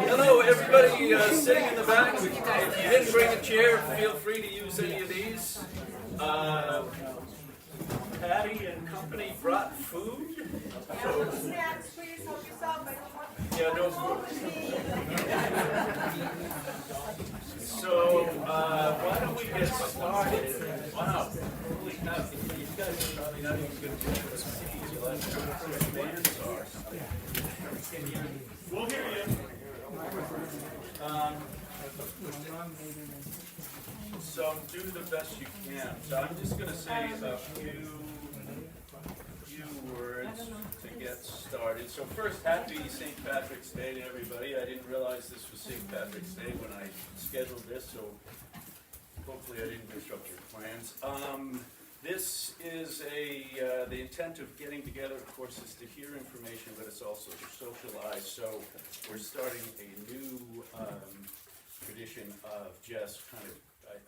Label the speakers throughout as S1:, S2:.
S1: Hello, everybody sitting in the back. If you didn't bring a chair, feel free to use any of these. Patty and company brought food.
S2: Snacks, please help yourself.
S1: Yeah, no food. So, why don't we get started? Wow, holy cow, you guys are probably not even going to be able to see your last bands are. We'll hear you. So do the best you can. So I'm just going to say a few words to get started. So first, happy St. Patrick's Day to everybody. I didn't realize this was St. Patrick's Day when I scheduled this, so hopefully I didn't disrupt your plans. This is the intent of getting together, of course, is to hear information, but it's also to socialize. So we're starting a new tradition of just kind of,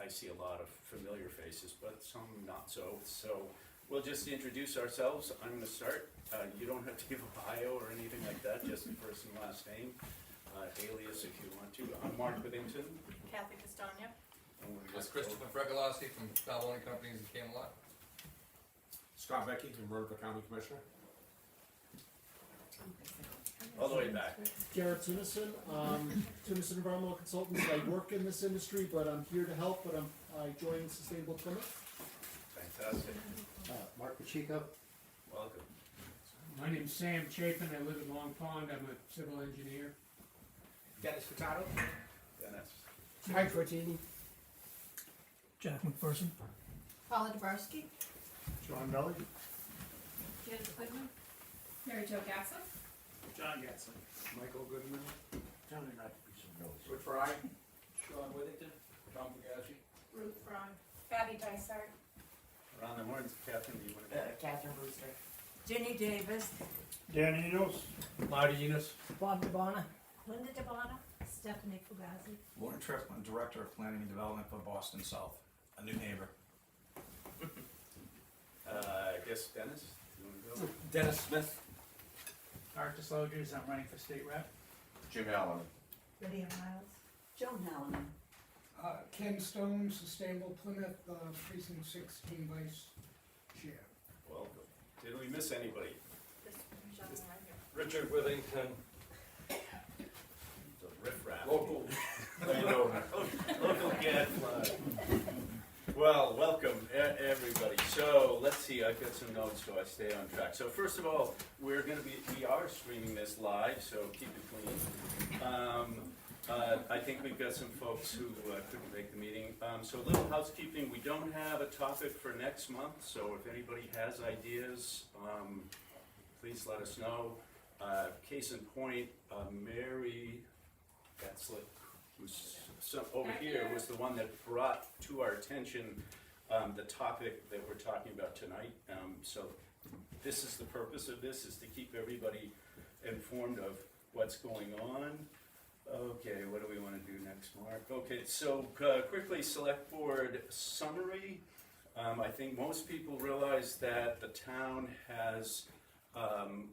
S1: I see a lot of familiar faces, but some not so. So we'll just introduce ourselves. I'm going to start. You don't have to give a bio or anything like that, just first and last name, alias if you want to. I'm Mark Withington.
S2: Kathy Castagna.
S3: That's Christopher Fregalowski from Camelot Companies in Camelot.
S4: Scott Becky, from Vertical County Commissioner.
S1: All the way back.
S5: Garrett Timmerson, Timmerson Environmental Consultants. I work in this industry, but I'm here to help, but I joined Sustainable Plymouth.
S1: Fantastic.
S6: Mark Pacheco.
S1: Welcome.
S7: My name's Sam Chapin. I live in Long Pond. I'm a civil engineer.
S6: Dennis Furtado.
S1: Dennis.
S6: Mike Fortini.
S7: Jack McPherson.
S2: Paula Dabrowski.
S5: John Belly.
S2: Janet Whitman.
S8: Mary Jo Gadsden.
S7: John Gatson.
S6: Michael Goodman.
S5: Tell me not to be so nosy.
S6: Rich Fry.
S3: Sean Withington, Tom Pagazzi.
S2: Ruth Fry. Patty Dysart.
S1: Around the horns, Catherine, do you want to?
S2: Catherine Brewster.
S8: Jenny Davis.
S5: Danny Enos.
S7: Marty Enos.
S8: Bob DeBona.
S2: Linda DeBona.
S8: Stephanie Fugazi.
S9: Lauren Triplin, Director of Planning and Development for Boston South, a new neighbor.
S1: I guess Dennis, you want to go?
S6: Dennis Smith.
S7: Art DeSoldiers. I'm running for state rep.
S4: Jim Allen.
S2: Lydia Miles.
S8: Joan Hallinan.
S10: Ken Stone, Sustainable Plymouth, Precinct 16 Vice Chair.
S1: Welcome. Did we miss anybody?
S2: This gentleman right here.
S3: Richard Withington,
S1: The riffraff.
S3: local.
S1: Local gadfly. Well, welcome everybody. So let's see, I've got some notes so I stay on track. So first of all, we are streaming this live, so keep it clean. I think we've got some folks who couldn't make the meeting. So a little housekeeping, we don't have a topic for next month, so if anybody has ideas, please let us know. Case in point, Mary Gatzlick, who's over here, was the one that brought to our attention the topic that we're talking about tonight. So this is the purpose of this, is to keep everybody informed of what's going on. Okay, what do we want to do next, Mark? Okay, so quickly, select board summary. I think most people realize that the town has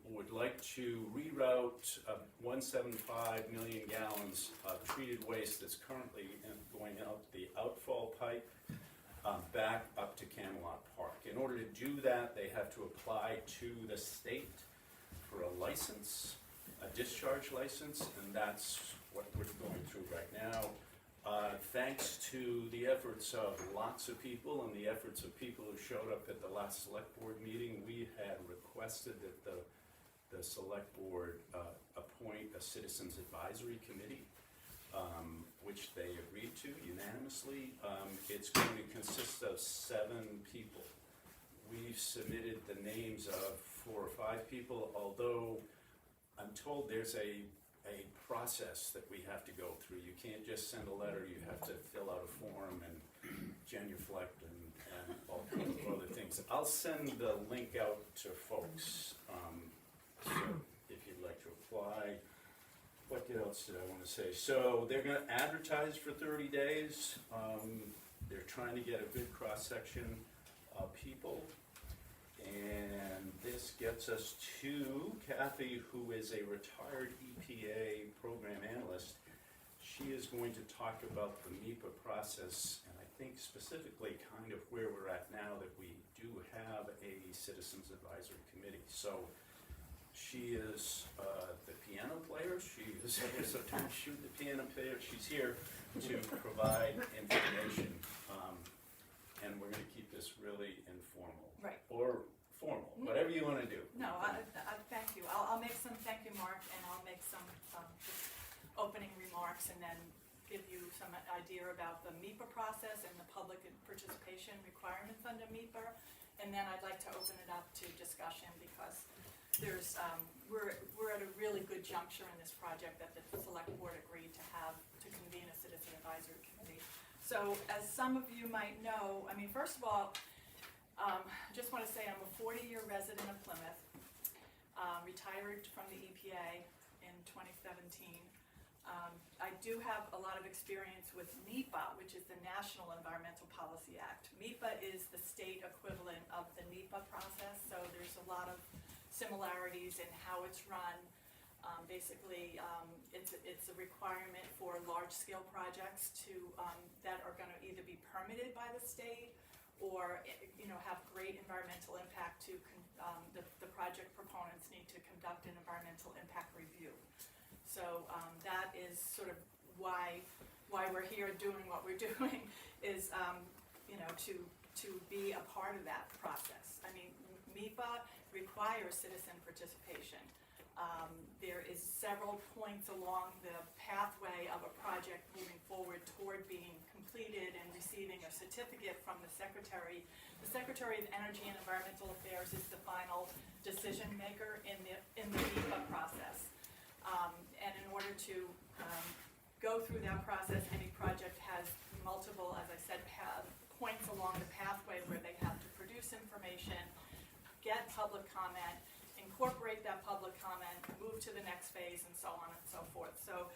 S1: would like to reroute 1.75 million gallons of treated waste that's currently going out the outfall pipe back up to Camelot Park. In order to do that, they have to apply to the state for a license, a discharge license, and that's what we're going through right now. Thanks to the efforts of lots of people and the efforts of people who showed up at the last select board meeting, we had requested that the select board appoint a citizens advisory committee, which they agreed to unanimously. It's going to consist of 7 people. We've submitted the names of 4 or 5 people, although I'm told there's a process that we have to go through. You can't just send a letter, you have to fill out a form and genuflect and all kinds of other things. I'll send the link out to folks, so if you'd like to apply. What else did I want to say? So they're going to advertise for 30 days. They're trying to get a good cross-section of people. And this gets us to Kathy, who is a retired EPA Program Analyst. She is going to talk about the MEPA process, and I think specifically kind of where we're at now that we do have a Citizens Advisory Committee. So she is the piano player, she is, so don't shoot the piano player, she's here to provide information. And we're gonna keep this really informal.
S2: Right.
S1: Or formal, whatever you wanna do.
S2: No, I thank you. I'll make some, thank you, Mark, and I'll make some just opening remarks and then give you some idea about the MEPA process and the public participation requirements under MEPA. And then I'd like to open it up to discussion because there's, we're at a really good juncture in this project that the select board agreed to have to convene a citizen advisory committee. So as some of you might know, I mean, first of all, I just want to say I'm a 40-year resident of Plymouth, retired from the EPA in 2017. I do have a lot of experience with MEPA, which is the National Environmental Policy Act. MEPA is the state equivalent of the NEPA process, so there's a lot of similarities in how it's run. Basically, it's a requirement for large-scale projects to that are going to either be permitted by the state or have great environmental impact. To the project proponents need to conduct an environmental impact review. So that is sort of why we're here doing what we're doing is to be a part of that process. I mean, MEPA requires citizen participation. There is several points along the pathway of a project moving forward toward being completed and receiving a certificate from the Secretary. The Secretary of Energy and Environmental Affairs is the final decision maker in the MEPA process. And in order to go through that process, any project has multiple, as I said, points along the pathway where they have to produce information, get public comment, incorporate that public comment, move to the next phase, and so on and so forth. So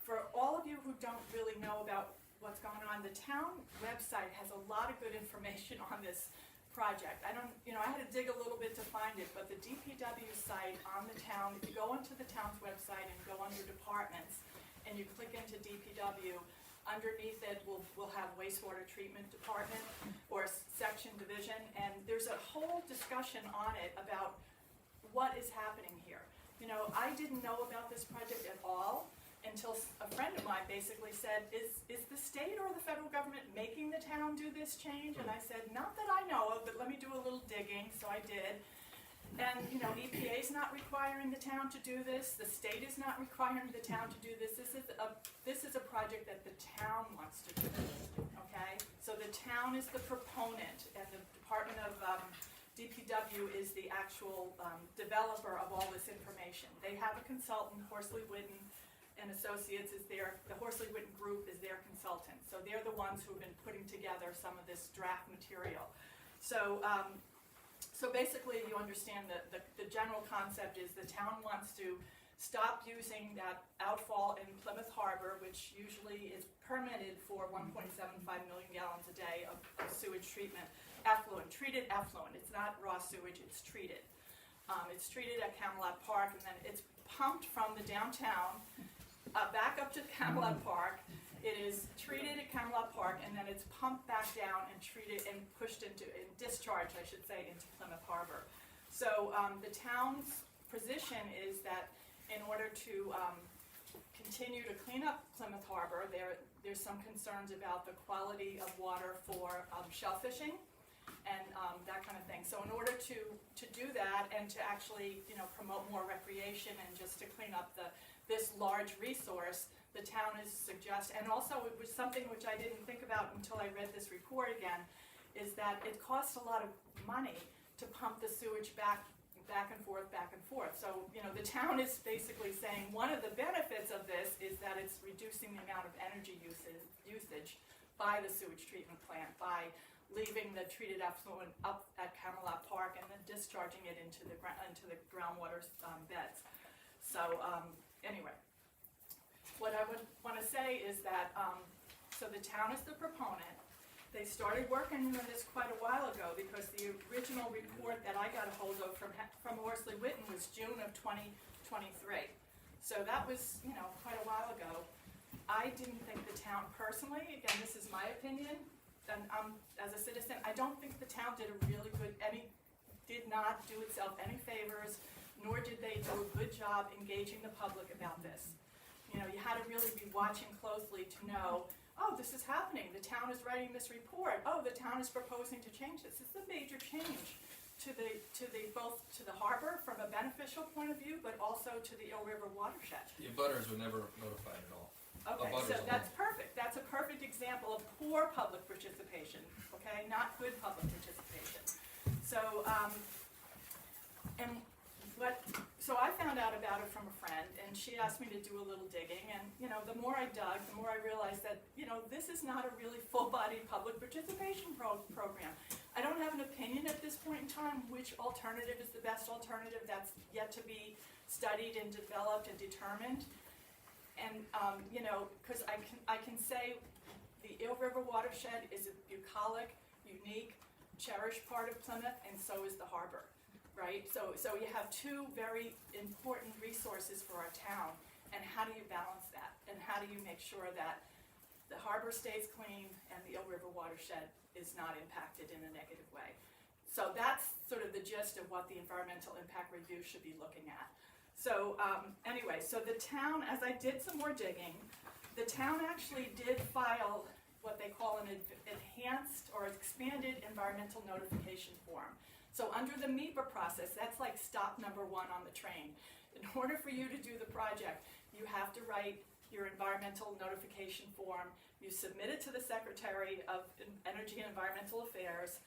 S2: for all of you who don't really know about what's going on, the town website has a lot of good information on this project. I had to dig a little bit to find it, but the DPW site on the town, if you go onto the town's website and go under departments and you click into DPW, underneath it we'll have wastewater treatment department or section division, and there's a whole discussion on it about what is happening here. I didn't know about this project at all until a friend of mine basically said, is the state or the federal government making the town do this change? And I said, not that I know of, but let me do a little digging, so I did. And EPA is not requiring the town to do this, the state is not requiring the town to do this. This is a project that the town wants to do, okay? So the town is the proponent, and the Department of DPW is the actual developer of all this information. They have a consultant, Horsley Witten and Associates is the Horsley Witten Group is their consultant. So they're the ones who have been putting together some of this draft material. So basically you understand that the general concept is the town wants to stop using that outfall in Plymouth Harbor, which usually is permitted for 1.75 million gallons a day of sewage treatment. Treated effluent. It's not raw sewage, it's treated. It's treated at Camelot Park, and then it's pumped from the downtown back up to Camelot Park. It is treated at Camelot Park, and then it's pumped back down and treated and pushed discharged, I should say, into Plymouth Harbor. So the town's position is that in order to continue to clean up Plymouth Harbor, there's some concerns about the quality of water for shellfishing and that kind of thing. So in order to do that and to actually promote more recreation and just to clean up this large resource, the town is and also it was something which I didn't think about until I read this report again, is that it costs a lot of money to pump the sewage back and forth. So the town is basically saying one of the benefits of this is that it's reducing the amount of energy usage by the sewage treatment plant by leaving the treated effluent up at Camelot Park and then discharging it into the groundwater beds. So anyway, what I would want to say is that so the town is the proponent. they started working on this quite a while ago, because the original report that I got a hold of from Horsley Witten was June of 2023. So that was, quite a while ago. I didn't think the town personally, again, this is my opinion, and as a citizen, I don't think the town did not do itself any favors, nor did they do a good job engaging the public about this. You had to really be watching closely to know, oh, this is happening, the town is writing this report, oh, the town is proposing to change this. It's a major change to both to the harbor from a beneficial point of view, but also to the Eel River watershed.
S3: The abutters were never notified at all.
S2: Okay,
S3: Abutters
S2: so
S3: alone.
S2: that's perfect. That's a perfect example of poor public participation, okay, not good public participation. So, so I found out about it from a friend, and she asked me to do a little digging, and, the more I dug, the more I realized that, this is not a really full-body public participation program. I don't have an opinion at this point in time which alternative is the best alternative. That's yet to be studied and developed and determined. And, because I can say the Eel River watershed is a bucolic, unique, cherished part of Plymouth, and so is the harbor, right? So you have two very important resources for our town, and how do you balance that? And how do you make sure that the harbor stays clean and the Eel River watershed is not impacted in a negative way? So that's sort of the gist of what the environmental impact review should be looking at. So anyway, so the town, as I did some more digging, the town actually did file what they call an enhanced or expanded environmental notification form. So under the MEPA process, that's like stop number 1 on the train. In order for you to do the project, you have to write your environmental notification form. You submit it to the Secretary of Energy and Environmental Affairs.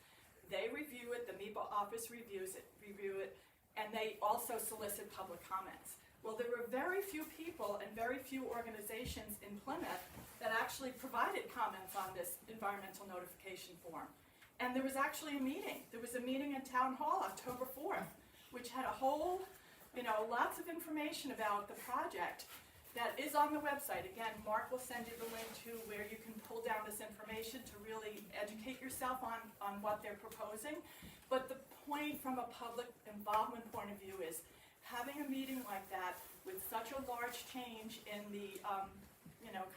S2: They review it, the MEPA office review it, and they also solicit public comments. Well, there were very few people and very few organizations in Plymouth that actually provided comments on this environmental notification form. And there was actually a meeting. There was a meeting in Town Hall, October 4th, which had a whole, lots of information about the project that is on the website. Again, Mark will send you the link to where you can pull down this information to really educate yourself on what they're proposing. But the point from a public involvement point of view is having a meeting like that with such a large change in the,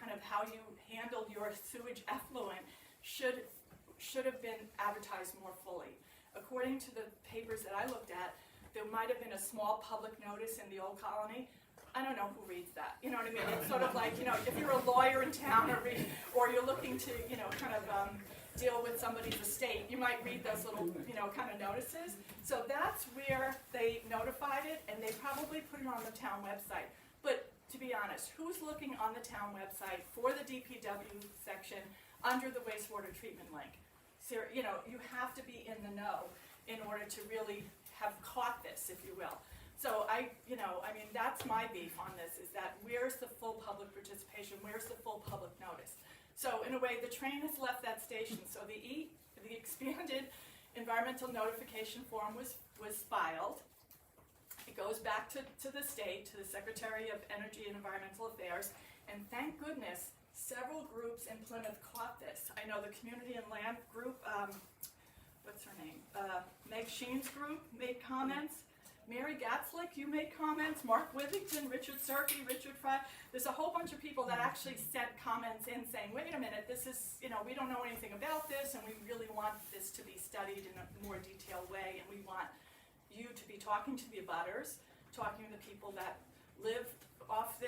S2: kind of how you handle your sewage effluent should have been advertised more fully. According to the papers that I looked at, there might have been a small public notice in the Old Colony. I don't know who reads that. You know what I mean? It's sort of like, if you're a lawyer in town or you're looking to, deal with somebody's estate, you might read those little, kind of notices. So that's where they notified it, and they probably put it on the town website. But to be honest, who's looking on the town website for the DPW section under the wastewater treatment link? So, you have to be in the know in order to really have caught this, if you will. So that's my beef on this, is that where's the full public participation? Where's the full public notice? So in a way, the train has left that station. So the expanded environmental notification form was filed. It goes back to the state, to the Secretary of Energy and Environmental Affairs, and thank goodness several groups in Plymouth caught this. I know the Community and Land group, what's her name? Meg Sheen's group made comments. Mary Gatzlick, you made comments. Mark Withington, Richard Serkey, Richard Fry. There's a whole bunch of people that actually sent comments in saying, wait a minute, this is, we don't know anything about this, and we really want this to be studied in a more detailed way, and we want you to be talking to the abutters, talking to the people that live off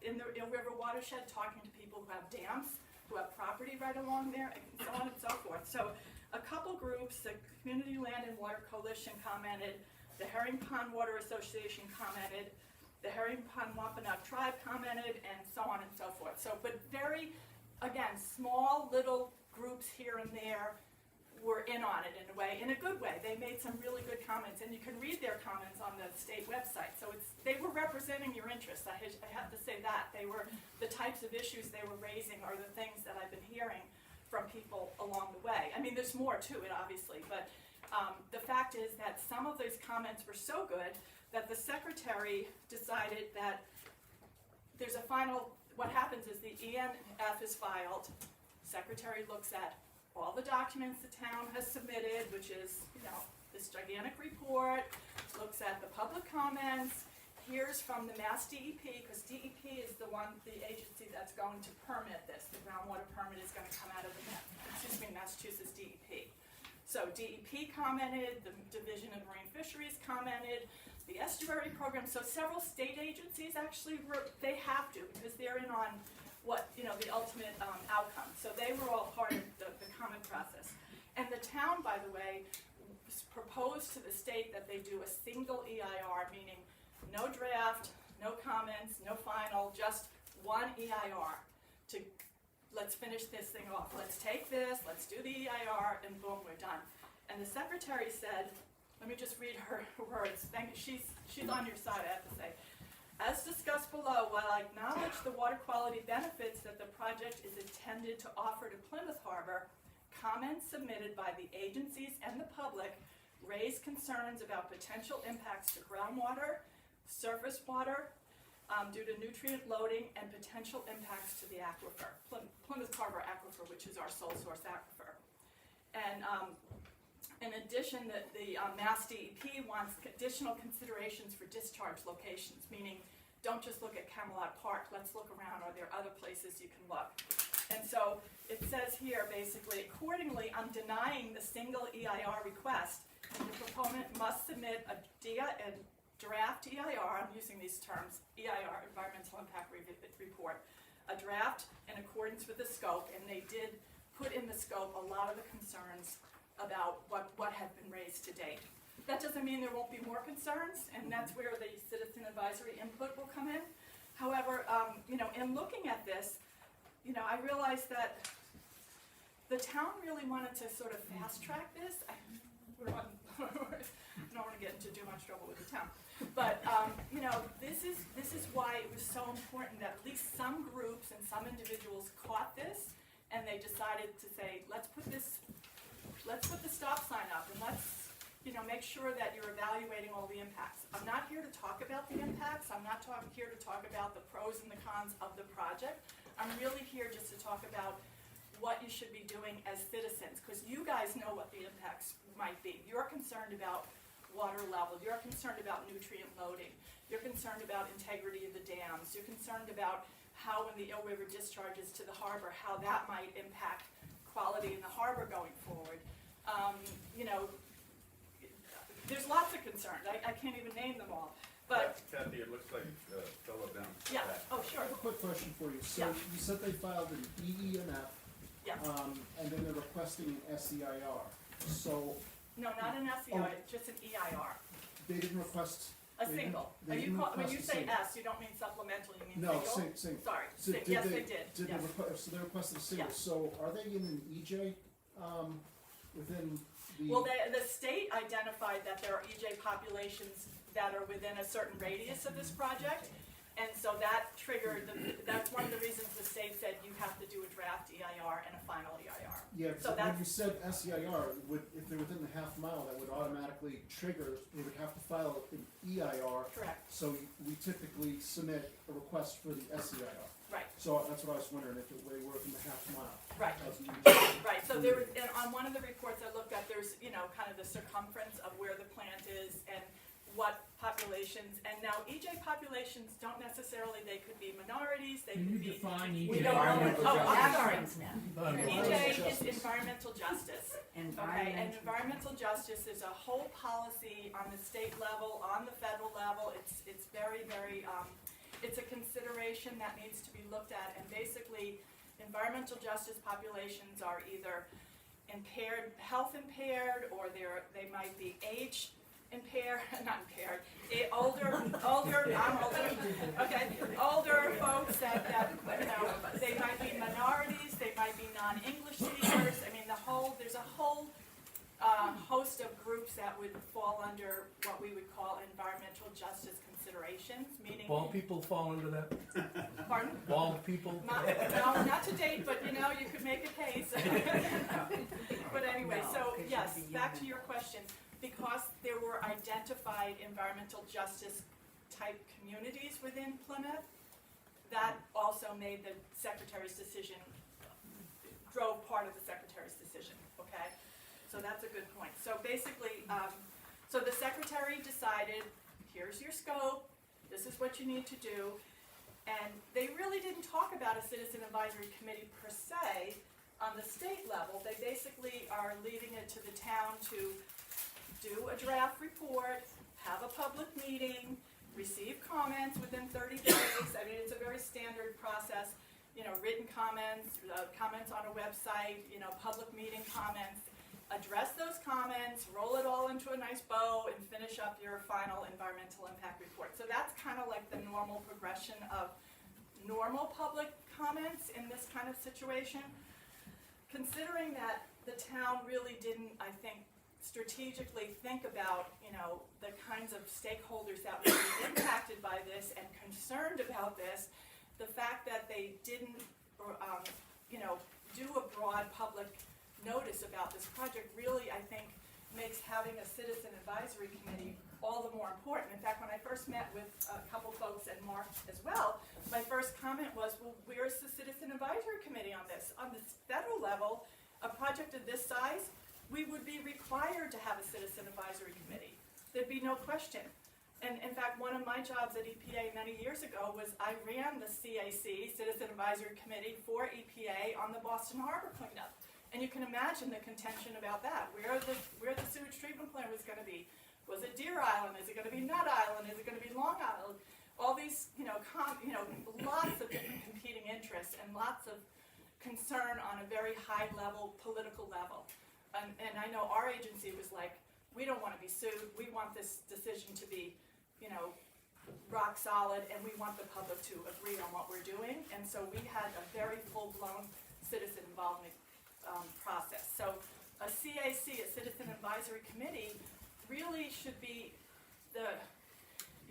S2: in the Eel River watershed, talking to people who have dams, who have property right along there, and so on and so forth. So a couple groups, the Community Land and Water Coalition commented, the Herring Pond Water Association commented, the Herring Pond Wampanoag Tribe commented, and so on and so forth. So, but very, again, small little groups here and there were in on it in a way, in a good way. They made some really good comments, and you can read their comments on the state website. So they were representing your interests. I have to say that. They were, the types of issues they were raising are the things that I've been hearing from people along the way. I mean, there's more to it, obviously, but the fact is that some of those comments were so good that the Secretary decided that there's a final, what happens is the ENF is filed, Secretary looks at all the documents the town has submitted, which is, this gigantic report, looks at the public comments, hears from the Mass DEP, because DEP is the agency that's going to permit this. The groundwater permit is gonna come out of the, Massachusetts DEP. So DEP commented, the Division of Marine Fisheries commented, the estuary program, so several state agencies actually they have to, because they're in on the ultimate outcome. So they were all part of the comment process. And the town, by the way, proposed to the state that they do a single EIR, meaning no draft, no comments, no final, just one EIR to let's finish this thing off. Let's take this, let's do the EIR, and boom, we're done. And the secretary said, let me just read her words. She's on your side, I have to say. As discussed below, while I acknowledge the water quality benefits that the project is intended to offer to Plymouth Harbor, comments submitted by the agencies and the public raise concerns about potential impacts to groundwater, surface water, due to nutrient loading, and potential impacts to the aquifer, Plymouth Harbor aquifer, which is our sole source aquifer. And in addition, the Mass DEP wants additional considerations for discharge locations, meaning don't just look at Camelot Park, let's look around, are there other places you can look? And so it says here, basically, accordingly, I'm denying the single EIR request. The proponent must submit a draft EIR, I'm using these terms, EIR, Environmental Impact Report, a draft in accordance with the scope, and they did put in the scope a lot of the concerns about what have been raised to date. That doesn't mean there won't be more concerns, and that's where the citizen advisory input will come in. However, in looking at this, I realized that the town really wanted to sort of fast track this. I don't want to get into too much trouble with the town. But, this is why it was so important that at least some groups and some individuals caught this, and they decided to say, let's put the stop sign up, and let's, make sure that you're evaluating all the impacts. I'm not here to talk about the impacts. I'm not here to talk about the pros and the cons of the project. I'm really here just to talk about what you should be doing as citizens, because you guys know what the impacts might be. You're concerned about water level, you're concerned about nutrient loading, you're concerned about integrity of the dams, you're concerned about how when the Eel River discharges to the harbor, how that might impact quality in the harbor going forward. There's lots of concerns, I can't even name them all, but.
S1: Kathy, it looks like a fellow down.
S2: Yeah, oh, sure,
S5: I have a quick question for you. So
S2: Yeah.
S5: you said they filed an EE and F,
S2: yeah.
S5: and then they're requesting an SEIR. So
S2: No, not an SEIR, just an EIR,
S5: they didn't request.
S2: a
S5: they
S2: single.
S5: didn't- they didn't
S2: When you
S5: request a
S2: say
S5: single.
S2: S, you don't mean supplemental, you mean
S5: No,
S2: single?
S5: single.
S2: Sorry,
S5: So
S2: yes, they did,
S5: Did
S2: yes.
S5: they request? So they requested a single.
S2: Yeah.
S5: So are they in an EJ within the?
S2: Well, the state identified that there are EJ populations that are within a certain radius of this project, and so that triggered, that's one of the reasons the state said you have to do a draft EIR and a final EIR.
S5: Yeah,
S2: So
S5: because when
S2: that's-
S5: you said SEIR, if they're within the half mile, that would automatically trigger, they would have to file an EIR.
S2: Correct,
S5: So we typically submit a request for the SEIR.
S2: right,
S5: So that's what I was wondering, if they were within the half mile.
S2: right,
S5: of the
S2: right. So there, and on one of the reports I looked at, there's, kind of the circumference of where the plant is and what populations, and now EJ populations don't necessarily, they could be minorities, they
S7: Can
S2: could
S7: you
S2: be.
S7: define
S2: We
S7: each?
S2: don't know what,
S6: Environmental
S2: I'm
S8: That
S2: sorry.
S8: brings now.
S2: EJ is
S5: Justice.
S2: environmental justice. Okay, and environmental justice is a whole policy on the state level, on the federal level. It's very, very, it's a consideration that needs to be looked at. And basically, environmental justice populations are either impaired, health impaired, or they might be age impaired, not impaired, older, I'm older, okay, older folks that, they might be minorities, they might be non-English speakers. I mean, there's a whole host of groups that would fall under what we would call environmental justice considerations, meaning.
S6: Bald people fall into that?
S2: Pardon?
S6: Bald people?
S2: No, not to date, but you could make a case. But anyway,
S8: No,
S2: so
S8: 'cause
S2: yes,
S8: you'd be
S2: back to
S8: human.
S2: your question, because there were identified environmental justice type communities within Plymouth, that also made the secretary's decision drove part of the secretary's decision, okay? So that's a good point. So basically, so the secretary decided, here's your scope, this is what you need to do, and they really didn't talk about a citizen advisory committee per se on the state level. They basically are leaving it to the town to do a draft report, have a public meeting, receive comments within 30 days. I mean, it's a very standard process, you know, written comments, comments on a website, you know, public meeting comments. Address those comments, roll it all into a nice bow, and finish up your final environmental impact report. So that's kind of like the normal progression of normal public comments in this kind of situation. Considering that the town really didn't, I think, strategically think about, you know, the kinds of stakeholders that would be impacted by this and concerned about this, the fact that they didn't, you know, do a broad public notice about this project really, I think, makes having a citizen advisory committee all the more important. In fact, when I first met with a couple folks and Mark as well, my first comment was, well, where's the citizen advisory committee on this? On the federal level, a project of this size, we would be required to have a citizen advisory committee. There'd be no question. And in fact, one of my jobs at EPA many years ago was I ran the CAC, Citizen Advisory Committee, for EPA on the Boston Harbor cleanup. And you can imagine the contention about that. Where the sewage treatment plant was going to be. Was it Deer Island? Is it going to be Nut Island? Is it going to be Long Island? All these, lots of different competing interests and lots of concern on a very high level, political level. And I know our agency was like, we don't want to be sued. We want this decision to be, rock solid, and we want the public to agree on what we're doing. And so we had a very full-blown citizen involvement process. So a CAC, a Citizen Advisory Committee, really should be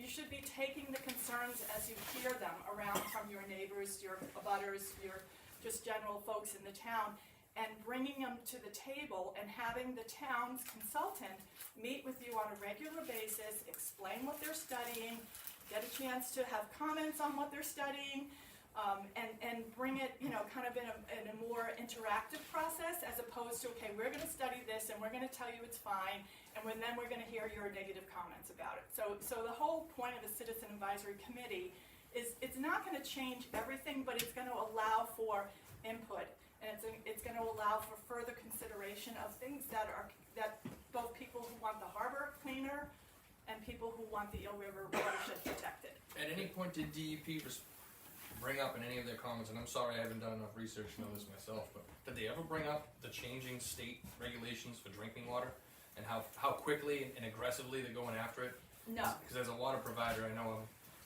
S2: you should be taking the concerns as you hear them around from your neighbors, your abutters, your just general folks in the town, and bringing them to the table and having the town's consultant meet with you on a regular basis, explain what they're studying, get a chance to have comments on what they're studying, and bring it, kind of in a more interactive process, as opposed to, okay, we're going to study this and we're going to tell you it's fine, and then we're going to hear your negative comments about it. So the whole point of the Citizen Advisory Committee is it's not going to change everything, but it's going to allow for input, and it's going to allow for further consideration of things that both people who want the harbor cleaner and people who want the Eel River watershed protected.
S3: At any point did DEP bring up in any of their comments, and I'm sorry I haven't done enough research to know this myself, but did they ever bring up the changing state regulations for drinking water and how quickly and aggressively they're going after it?
S2: No.
S3: Because as a water provider, I know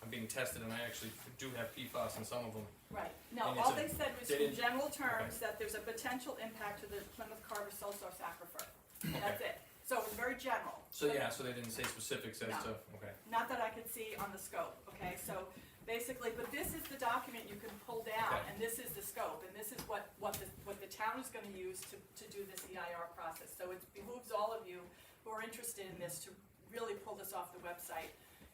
S3: I'm being tested, and I actually do have PFAS in some of them.
S2: Right. No,
S3: And
S2: all
S3: it's
S2: they said was
S3: they
S2: in
S3: didn't-
S2: general terms that there's a potential impact to the Plymouth Carver Sole Source Aquifer. That's it. So it was very general.
S3: So yeah, so they didn't say specifics as
S2: No.
S3: to, okay.
S2: Not that I could see on the scope, okay? So basically, but this is the document you can pull down,
S3: Okay.
S2: and this is the scope, and this is what the town is gonna use to do this EIR process. So it behooves all of you who are interested in this to really pull this off the website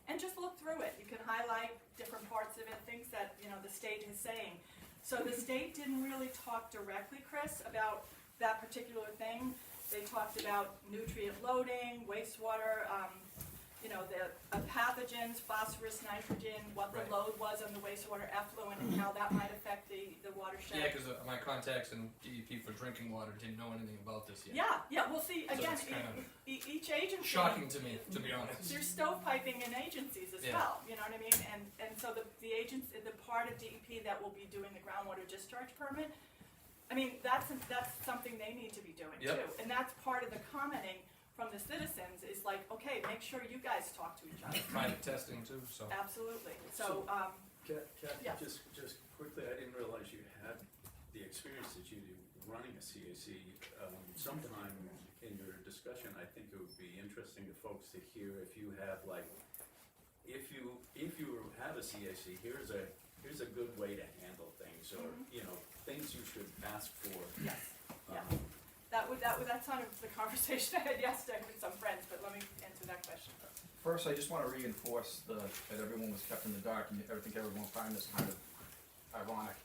S2: and just look through it. You can highlight different parts of it, things that, the state is saying. So the state didn't really talk directly, Chris, about that particular thing. They talked about nutrient loading, wastewater, the pathogens, phosphorus, nitrogen, what the
S3: Right.
S2: load was on the wastewater effluent, and how that might affect the watershed.
S3: Yeah, because my contacts in DEP for drinking water didn't know anything about this yet.
S2: Yeah, well, see,
S3: So
S2: again,
S3: it's kind of
S2: each agency.
S3: Shocking to me, to be honest.
S2: There's stovepiping in agencies as
S3: Yeah.
S2: well, you know what I mean? And so the agency, the part of DEP that will be doing the groundwater discharge permit, I mean, that's something they need to be doing too.
S3: Yep.
S2: And that's part of the commenting from the citizens is like, okay, make sure you guys talk to each other.
S3: Private testing too, so.
S2: Absolutely. So,
S1: Kathy,
S2: Yeah.
S1: just quickly, I didn't realize you had the experience that you do running a CAC. Sometime in your discussion, I think it would be interesting to folks to hear if you have if you have a CAC, here's a good way to handle things, or things you should ask for.
S2: yes, yeah. That's kind of the conversation I had yesterday with some friends, but let me answer that question first.
S9: First, I just want to reinforce that everyone was kept in the dark, and I think everyone find this kind of ironic,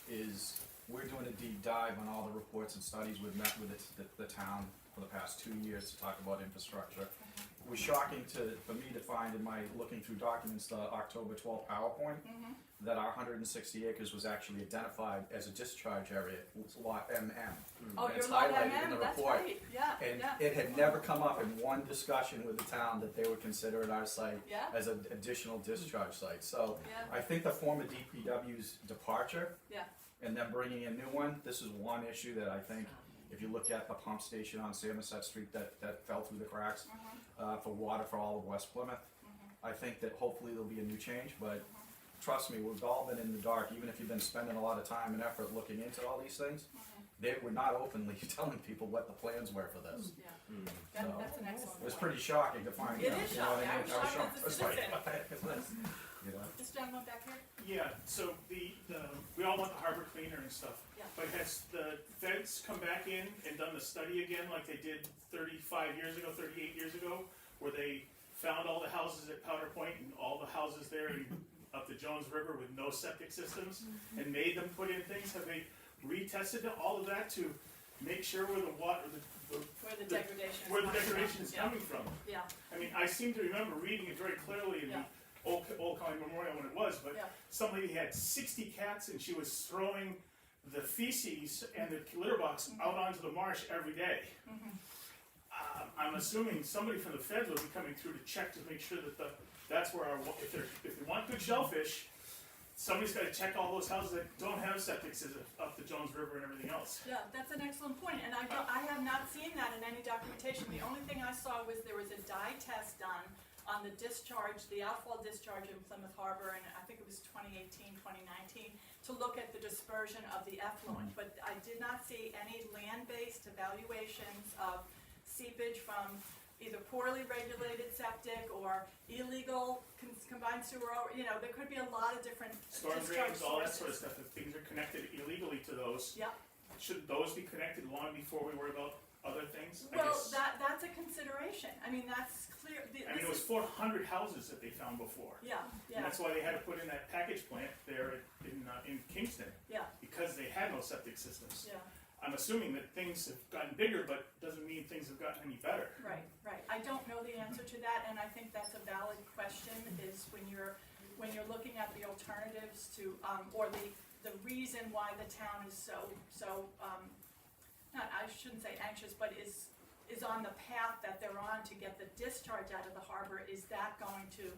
S9: is we're doing a deep dive on all the reports and studies we've met with the town for the past 2 years to talk about infrastructure. It was shocking for me to find in my looking through documents, the October 12th PowerPoint, that our 160 acres was actually identified as a discharge area, lot MM.
S2: Oh,
S9: And
S2: your
S9: it's
S2: lot
S9: highlighted in
S2: MM,
S9: the
S2: that's
S9: report.
S2: right, yeah,
S9: And
S2: yeah,
S9: it had never come up in one discussion with the town that they would consider it our site
S2: yeah,
S9: as an additional discharge site. So
S2: yeah,
S9: I think the former DPW's departure
S2: yeah,
S9: and then bringing a new one, this is one issue that I think, if you look at the pump station on Somerset Street that fell through the cracks, for water for all of West Plymouth, I think that hopefully there'll be a new change, but trust me, we've all been in the dark, even if you've been spending a lot of time and effort looking into all these things. They were not openly telling people what the plans were for this.
S2: yeah.
S9: So,
S2: That's an excellent
S9: it was
S2: point.
S9: pretty shocking to find.
S2: It
S9: you know,
S2: is
S9: you know what
S2: shocking. I
S9: I
S2: was
S9: mean?
S2: shocked as a
S9: I was like,
S2: citizen.
S9: what the heck is this? You know?
S2: This gentleman back here?
S11: Yeah, so we all want the harbor cleaner and stuff.
S2: Yeah.
S11: But has the feds come back in and done the study again like they did 35 years ago, 38 years ago, where they found all the houses at Powder Point and all the houses there up the Jones River with no septic systems and made them put in things? Have they retested all of that to make sure where the water,
S2: Where the degradation is
S11: where the
S2: coming from.
S11: degradation is
S2: Yeah.
S11: coming from?
S2: Yeah,
S11: I mean, I seem to remember reading it very clearly in
S2: Yeah.
S11: the Old County Memorial when it was, but
S2: yeah,
S11: some lady had 60 cats and she was throwing the feces and the litter box out onto the marsh every day. I'm assuming somebody from the feds will be coming through to check to make sure that that's where if they want good shellfish, somebody's got to check all those houses that don't have septic systems up the Jones River and everything else.
S2: yeah, that's an excellent point, and I have not seen that in any documentation. The only thing I saw was there was a dye test done on the discharge, the outfall discharge in Plymouth Harbor, and I think it was 2018, 2019, to look at the dispersion of the effluent, but I did not see any land-based evaluations of seepage from either poorly regulated septic or illegal combined sewer, there could be a lot of different
S11: Storm
S2: discharge
S11: drains, all that sort of
S2: sources.
S11: stuff, if things are connected illegally to those,
S2: Yeah.
S11: should those be connected long before we worry about other things?
S2: Well, that's a consideration. I mean, that's clear.
S11: I mean, it was 400 houses that they found before.
S2: Yeah,
S11: And
S2: yeah,
S11: that's why they had to put in that package plant there in Kingston,
S2: yeah,
S11: because they had no septic systems.
S2: yeah,
S11: I'm assuming that things have gotten bigger, but doesn't mean things have gotten any better.
S2: right, right. I don't know the answer to that, and I think that's a valid question, is when you're looking at the alternatives to, or the reason why the town is so, I shouldn't say anxious, but is on the path that they're on to get the discharge out of the harbor, is that going to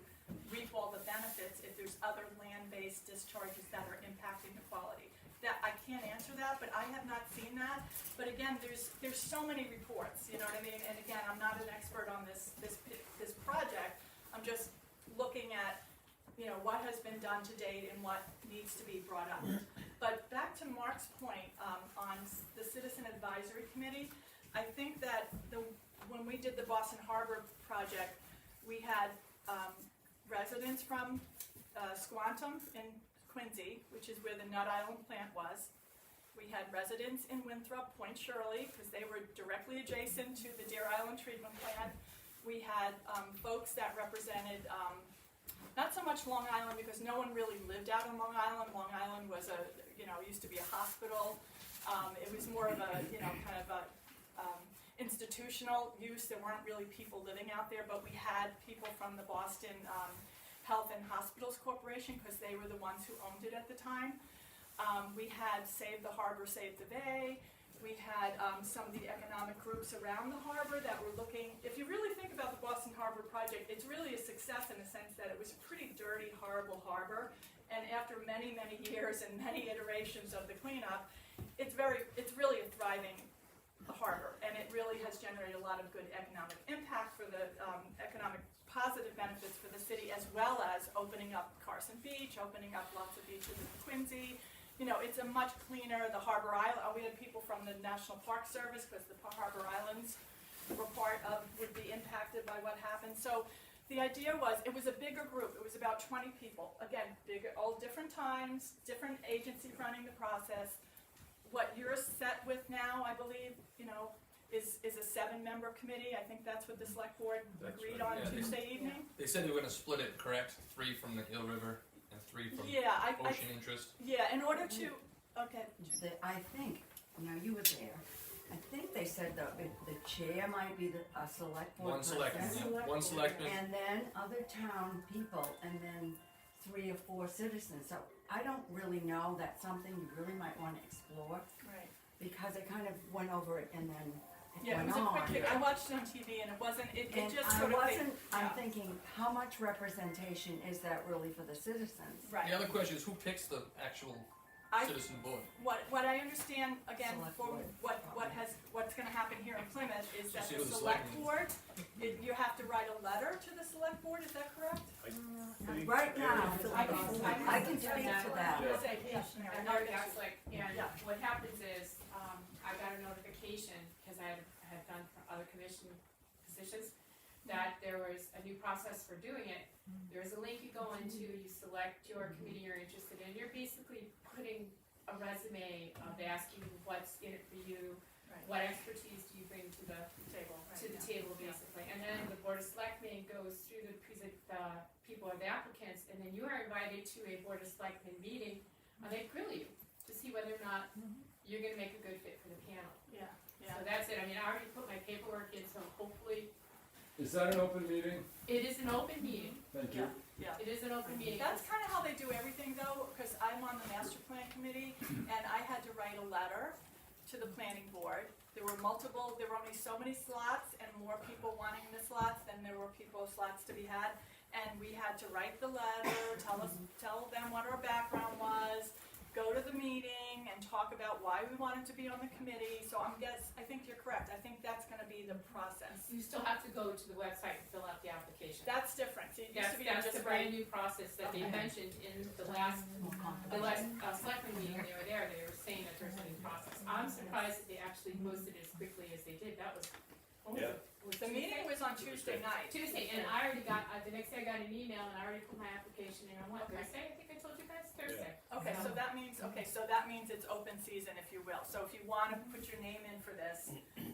S2: reap all the benefits if there's other land-based discharges that are impacting the quality? That, I can't answer that, but I have not seen that. But again, there's so many reports, you know what I mean? And again, I'm not an expert on this project. I'm just looking at, what has been done to date and what needs to be brought up. But back to Mark's point, on the Citizen Advisory Committee, I think that when we did the Boston Harbor project, we had residents from Squantum in Quincy, which is where the Nut Island plant was. We had residents in Winthrop, Point Shirley, because they were directly adjacent to the Deer Island treatment plant. We had folks that represented, not so much Long Island, because no one really lived out on Long Island. Long Island was used to be a hospital. It was more of a, kind of a institutional use. There weren't really people living out there, but we had people from the Boston Health and Hospitals Corporation, because they were the ones who owned it at the time. We had Save the Harbor, Save the Bay. We had some of the economic groups around the harbor that were looking. If you really think about the Boston Harbor project, it's really a success in the sense that it was a pretty dirty, horrible harbor. And after many, many years and many iterations of the cleanup, it's really a thriving harbor, and it really has generated a lot of good economic impact for the economic positive benefits for the city, as well as opening up Carson Beach, opening up lots of beaches in Quincy. It's a much cleaner, the Harbor Island, we had people from the National Park Service, because the Harbor Islands would be impacted by what happened. So the idea was, it was a bigger group, it was about 20 people. Again, bigger, all different times, different agencies running the process. What you're set with now, I believe, is a 7-member committee. I think that's what the select board agreed on Tuesday evening.
S3: They said they were gonna split it, correct? 3 from the Hill River and 3 from
S2: Yeah,
S3: Ocean Interest.
S2: yeah, in order to, Okay,
S8: I think, now you were there, I think they said the chair might be a select board
S3: One
S8: person.
S3: selectman, one selectman.
S8: And then other town people, and then 3 or 4 citizens. So I don't really know, that's something you really might wanna explore,
S2: right.
S8: because I kind of went over it and then it
S2: Yeah, it
S8: went
S2: was a
S8: on.
S2: quick, I watched it on TV and it wasn't, it
S8: And
S2: just
S8: I
S2: sort of.
S8: wasn't, I'm
S2: yeah.
S8: thinking, how much representation is that really for the citizens?
S2: Right.
S3: The other question is, who picks the actual
S2: I,
S3: citizen board?
S2: what I understand, again,
S8: Select
S2: for
S8: board.
S2: what's gonna happen here in Plymouth is that
S3: See
S2: the
S3: who the
S2: select
S3: selectmen-
S2: board, you have to write a letter to the select board, is that correct?
S8: Right now,
S12: I
S8: can speak to that.
S12: I know that's like, and
S2: Yeah.
S12: what happens is, I got a notification, cause I had done for other commission positions, that there was a new process for doing it. There's a link you go into, you select your committee you're interested in, you're basically putting a resume of asking what's in it for you,
S2: Right.
S12: what expertise do you bring to the
S2: Table, right,
S12: to the
S2: yeah.
S12: table basically, and then the board of selectmen goes through the people or the applicants, and then you are invited to a board of selectmen meeting, and they grill you to see whether or not you're gonna make a good fit for the panel.
S2: Yeah, yeah.
S12: So that's it, I mean, I already put my paperwork in, so hopefully,
S6: Is that an open meeting?
S12: it is an open meeting,
S6: Thank
S2: Yeah,
S6: you.
S2: yeah.
S12: it is an open meeting.
S2: That's kind of how they do everything though, because I'm on the master plan committee and I had to write a letter to the planning board. There were only so many slots and more people wanting the slots than there were slots to be had. And we had to write the letter, tell them what our background was, go to the meeting and talk about why we wanted to be on the committee. So I think you're correct. I think that's gonna be the process.
S12: You still have to go to the website and fill out the application.
S2: That's different. See, it used
S12: That's,
S2: to be
S12: that's
S2: just
S12: the
S2: write-
S12: brand new process that they
S2: Okay.
S12: mentioned in the last selectment meeting, they were there, they were saying that there's a new process. I'm surprised that they actually posted it as quickly as they did, that was, what was
S1: Yeah.
S12: it? Was
S2: The
S12: Tuesday?
S2: meeting was on Tuesday night.
S12: Tuesday, and I already got, the next day I got an email and I already put my application in on what,
S2: Okay.
S12: Thursday? I think I told you guys, Thursday.
S2: Okay, so that means it's open season, if you will. So if you wanna put your name in for this,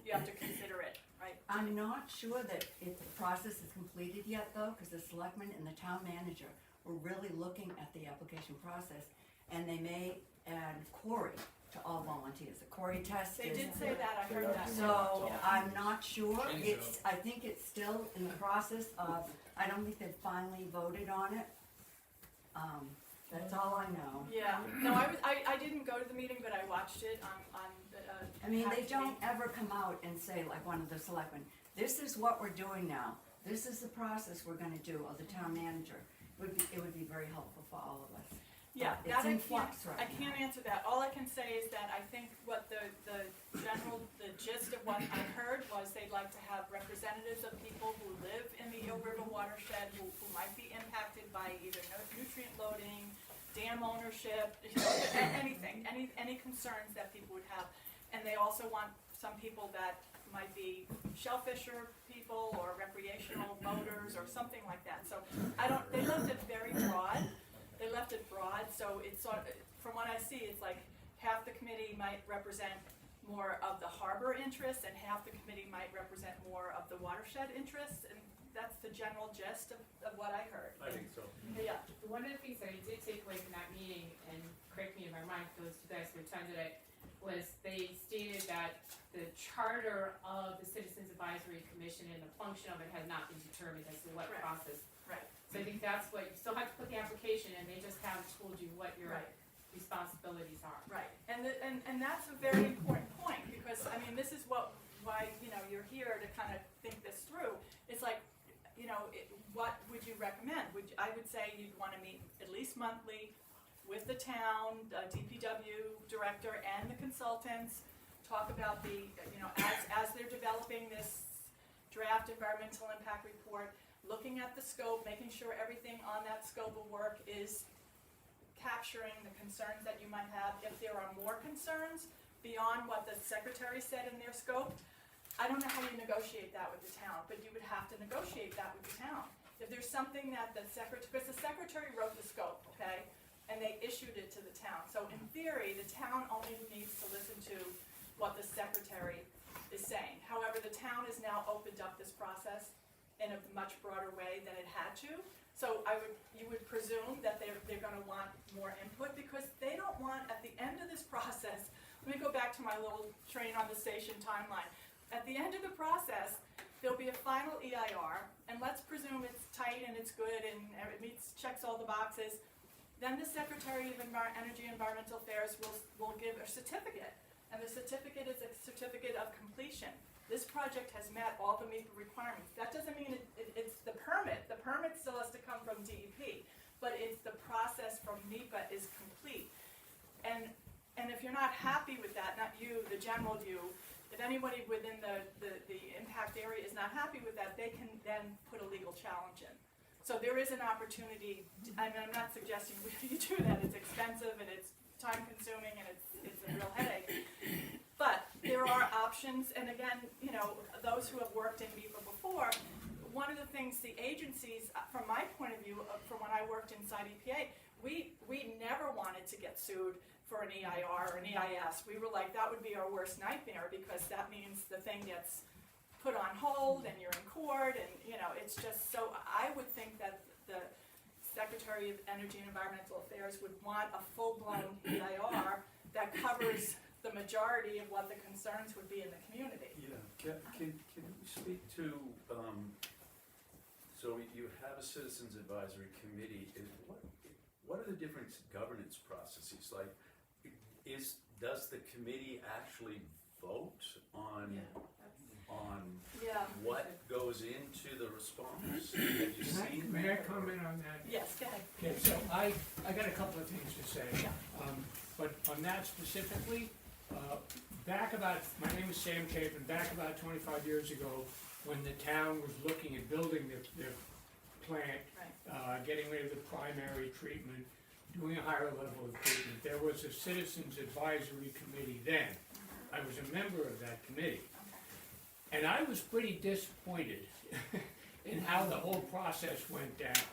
S2: you have to consider it, right?
S8: I'm not sure that the process is completed yet though, because the selectman and the town manager were really looking at the application process, and they may add Cory to all volunteers. The Cory test
S2: They
S8: is.
S2: did say that, I heard that.
S8: So,
S2: Yeah.
S8: I'm not sure,
S3: Change it
S8: I think it's still in the process of, I don't think they've finally voted on it. That's all I know.
S2: Yeah, no, I didn't go to the meeting, but I watched it on the,
S8: I mean, they
S2: Have to
S8: don't ever come out and say, like one of the selectmen, this is what we're doing now, this is the process we're gonna do, or the town manager. It would be very helpful for all of us.
S2: yeah,
S8: It's
S2: that I
S8: in
S2: can't,
S8: flux right
S2: I
S8: now.
S2: can't answer that. All I can say is that I think what the gist of what I heard was they'd like to have representatives of people who live in the Eel River watershed, who might be impacted by either nutrient loading, dam ownership, anything, any concerns that people would have. And they also want some people that might be shellfisher people or recreational boaters or something like that. So they left it very broad. They left it broad, so it's sort of, from what I see, it's like half the committee might represent more of the harbor interests and half the committee might represent more of the watershed interests, and that's the general gist of what I heard.
S6: I think so.
S2: Yeah,
S12: One of the things that I did take away from that meeting, and correct me if I'm wrong, those two guys who attended it, was they stated that the charter of the Citizens Advisory Commission and the function of it has not been determined as to what
S2: Right.
S12: process.
S2: right,
S12: So I think that's what, you still have to put the application in, they just haven't told you what your
S2: right.
S12: responsibilities are.
S2: Right, and that's a very important point, because, I mean, this is why, you're here to kind of think this through. It's like, what would you recommend? I would say you'd wanna meet at least monthly with the town, DPW director and the consultants, talk about as they're developing this draft environmental impact report, looking at the scope, making sure everything on that scope of work is capturing the concerns that you might have. If there are more concerns beyond what the secretary said in their scope, I don't know how you negotiate that with the town, but you would have to negotiate that with the town. If there's something that because the secretary wrote the scope, okay, and they issued it to the town. So in theory, the town only needs to listen to what the secretary is saying. However, the town has now opened up this process in a much broader way than it had to. So you would presume that they're gonna want more input, because they don't want, at the end of this process, let me go back to my little train on the station timeline. At the end of the process, there'll be a final EIR, and let's presume it's tight and it's good and it checks all the boxes. Then the Secretary of Energy and Environmental Affairs will give a certificate, and the certificate is a certificate of completion. This project has met all the MEPA requirements. That doesn't mean it's the permit. The permit still has to come from DEP, but it's the process from MEPA is complete. And if you're not happy with that, not you, the general view, if anybody within the impact area is not happy with that, they can then put a legal challenge in. So there is an opportunity. I mean, I'm not suggesting you do that. It's expensive and it's time consuming and it's a real headache. But there are options, and again, you know, those who have worked in MEPA before, one of the things the agencies, from my point of view, from when I worked inside EPA, we never wanted to get sued for an EIR or an EIS. We were like, that would be our worst nightmare, because that means the thing gets put on hold and you're in court, and you know, it's just so. I would think that the Secretary of Energy and Environmental Affairs would want a full-blown EIR that covers the majority of what the concerns would be in the community.
S1: Yeah, can you speak to, so you have a Citizens Advisory Committee, what are the different governance processes? Like, does the committee actually vote on what goes into the response? Have you seen
S7: May I
S1: that?
S7: comment on that?
S2: Yes, go ahead.
S7: Okay, so I got a couple of things to say. But on that specifically, my name is Sam Chapin, back about 25 years ago, when the town was looking at building their plant, getting rid of the primary treatment, doing a higher level of treatment, there was a Citizens Advisory Committee then. I was a member of that committee. And I was pretty disappointed in how the whole process went down,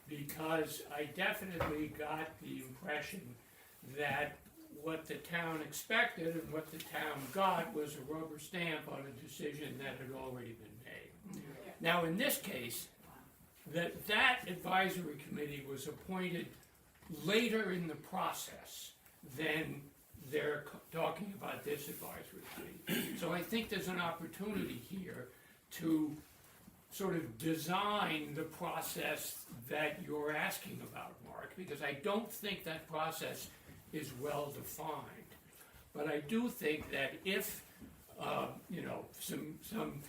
S7: because I definitely got the impression that what the town expected and what the town got was a rubber stamp on a decision that had already been made. Now, in this case, that advisory committee was appointed later in the process than they're talking about this advisory committee. So I think there's an opportunity here to sort of design the process that you're asking about, Mark, because I don't think that process is well defined. But I do think that if some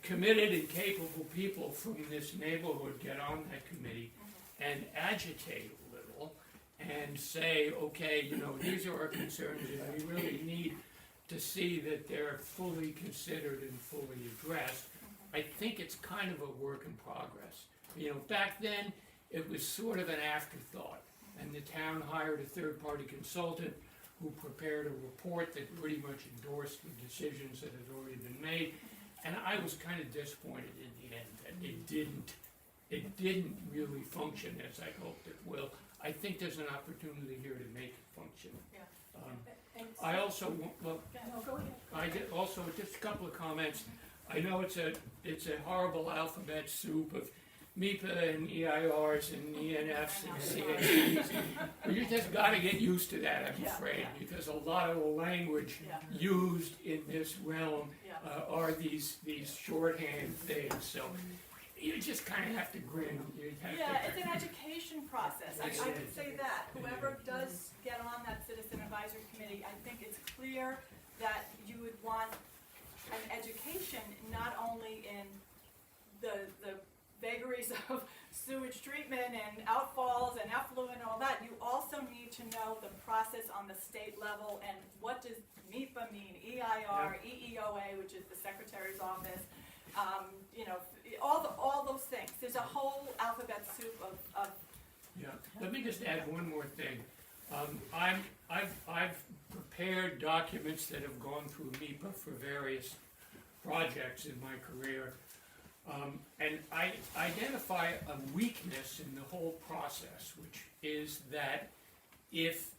S7: committed and capable people from this neighborhood get on that committee and agitate a little and say, okay, you know, these are our concerns and we really need to see that they're fully considered and fully addressed, I think it's kind of a work in progress. You know, back then, it was sort of an afterthought, and the town hired a third-party consultant who prepared a report that pretty much endorsed the decisions that had already been made, and I was kind of disappointed in the end that it didn't really function as I hoped it will. I think there's an opportunity here to make it function. I also just a couple of comments. I know it's a horrible alphabet soup of MEPA and EIRs and ENFs and CHPs. But you just got to get used to that, I'm afraid, because a lot of the language used in this realm are these shorthand things. So you just kind of have to grin.
S2: It's an education process. I would say that. Whoever does get on that Citizen Advisory Committee, I think it's clear that you would want an education not only in the vagaries of sewage treatment and outfalls and effluent and all that. You also need to know the process on the state level and what does MEPA mean, EIR, EEOA, which is the Secretary's office, you know, all those things. There's a whole alphabet soup of
S7: Let me just add one more thing. I've prepared documents that have gone through MEPA for various projects in my career, and I identify a weakness in the whole process, which is that if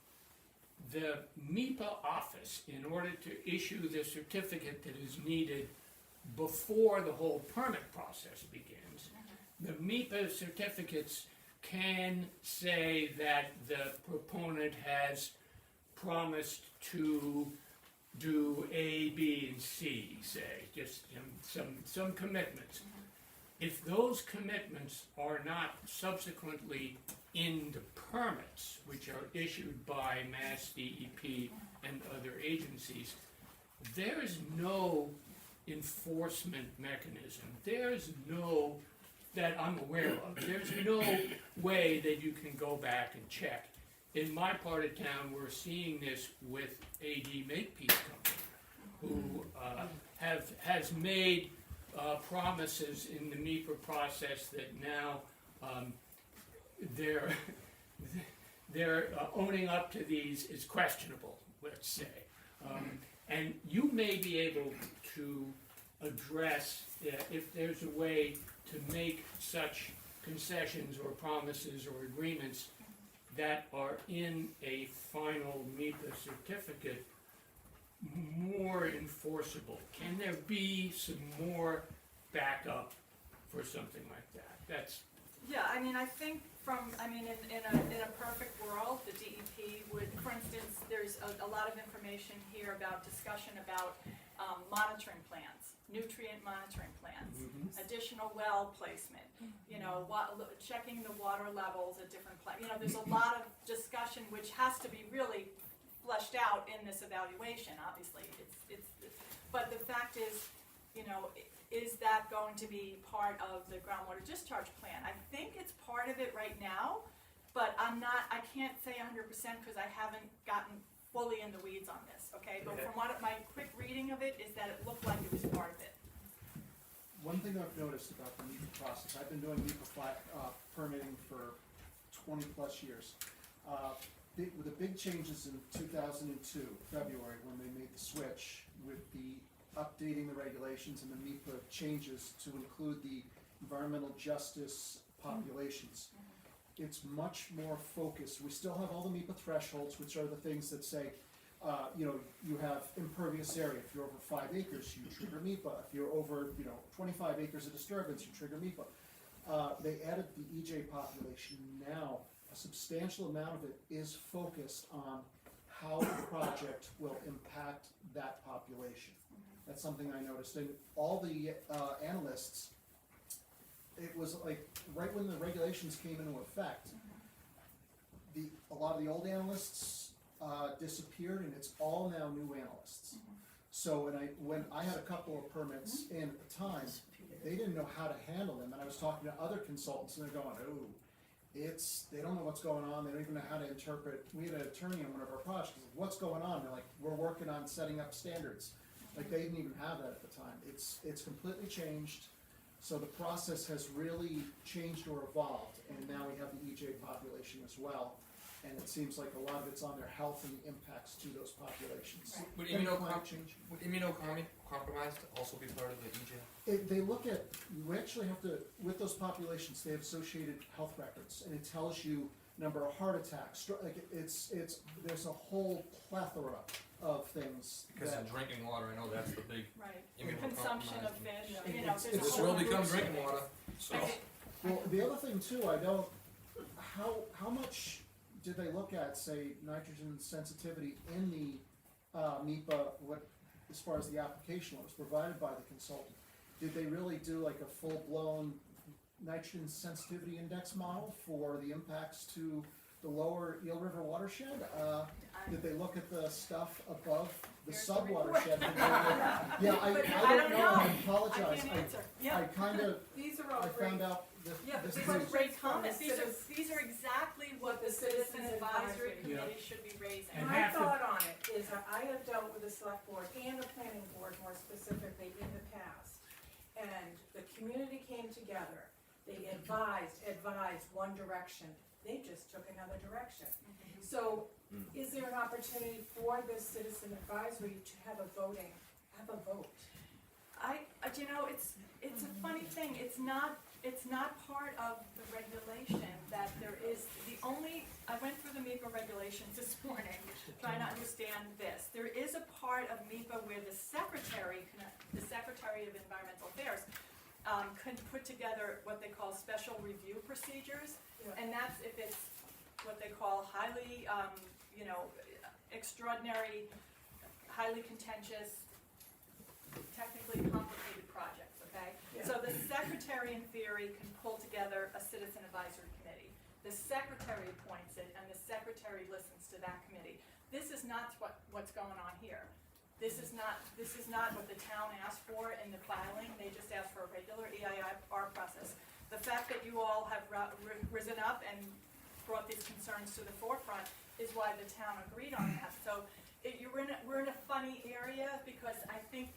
S7: the MEPA office, in order to issue the certificate that is needed before the whole permit process begins, the MEPA certificates can say that the proponent has promised to do A, B, and C, say, just some commitments. If those commitments are not subsequently in the permits, which are issued by Mass DEP and other agencies, there is no enforcement mechanism. There's no, that I'm aware of, there's no way that you can go back and check. In my part of town, we're seeing this with AD Makepeace Company, who has made promises in the MEPA process that now they're owning up to these is questionable, let's say. And you may be able to address if there's a way to make such concessions or promises or agreements that are in a final MEPA certificate more enforceable. Can there be some more backup for something like that? That's
S2: Yeah, I mean, I think in a perfect world, the DEP would, for instance, there's a lot of information here about discussion about monitoring plans, nutrient monitoring plans, additional well placement, checking the water levels at different there's a lot of discussion which has to be really fleshed out in this evaluation, obviously. But the fact is, is that going to be part of the groundwater discharge plan? I think it's part of it right now, but I can't say 100% because I haven't gotten fully in the weeds on this, okay? But from my quick reading of it is that it looked like it was part of it.
S5: One thing I've noticed about the MEPA process, I've been doing MEPA permitting for 20 plus years. With the big changes in 2002, February, when they made the switch with the updating the regulations and the MEPA changes to include the environmental justice populations. It's much more focused. We still have all the MEPA thresholds, which are the things that say, you have impervious area. If you're over 5 acres, you trigger MEPA. If you're over, 25 acres of disturbance, you trigger MEPA. They added the EJ population. Now, a substantial amount of it is focused on how the project will impact that population. That's something I noticed. And all the analysts, it was like right when the regulations came into effect, a lot of the old analysts disappeared, and it's all now new analysts. So when I had a couple of permits in at the time, they didn't know how to handle them, and I was talking to other consultants, and they're going, "Oh, they don't know what's going on. They don't even know how to interpret." We had an attorney on one of our projects. What's going on? They're like, "We're working on setting up standards." Like they didn't even have that at the time. It's completely changed. So the process has really changed or evolved, and now we have the EJ population as well. And it seems like a lot of it's on their health and the impacts to those populations.
S2: Right.
S3: Would immunocompromised also be part of the EJ?
S5: They look at, we actually have to, with those populations, they have associated health records, and it tells you number of heart attacks, there's a whole plethora of things.
S3: Because in drinking water, I know that's the big
S2: Consumption of fish,
S5: It's-
S2: there's a
S3: This
S2: whole
S3: will become
S2: group of
S3: drinking
S2: things.
S3: water, so.
S5: Well, the other thing too, how much did they look at, say, nitrogen sensitivity in the MEPA, as far as the application was provided by the consultant? Did they really do like a full-blown nitrogen sensitivity index model for the impacts to the lower Eel River watershed? Did they look at the stuff above the
S2: Here's the
S5: sub-watershed?
S2: report.
S5: Yeah, I don't know, I apologize.
S2: I can't answer.
S5: I kinda,
S12: These are all
S5: I
S12: great.
S5: found out that
S2: Yeah, but
S5: this
S2: these
S5: is.
S2: are great comments.
S12: Citizens-
S2: These are exactly what the Citizen Advisory Committee should be raising.
S7: And
S12: My
S7: have to-
S12: thought on it is that I have dealt with the select board and the planning board more specifically in the past. And the community came together, they advised one direction, they just took another direction. So, is there an opportunity for this citizen advisory to have a vote?
S2: It's a funny thing, it's not part of the regulation that there is, I went through the MEPA regulations this morning, trying to understand this. There is a part of MEPA where the Secretary of Environmental Affairs can put together what they call special review procedures.
S12: Yeah.
S2: And that's if it's what they call highly, extraordinary, highly contentious, technically complicated projects, okay?
S12: Yeah.
S2: So the secretary in theory can pull together a citizen advisory committee. The secretary appoints it and the secretary listens to that committee. This is not what's going on here. This is not what the town asked for in the filing. They just asked for a regular EIR process. The fact that you all have risen up and brought these concerns to the forefront is why the town agreed on that. So we're in a funny area because I think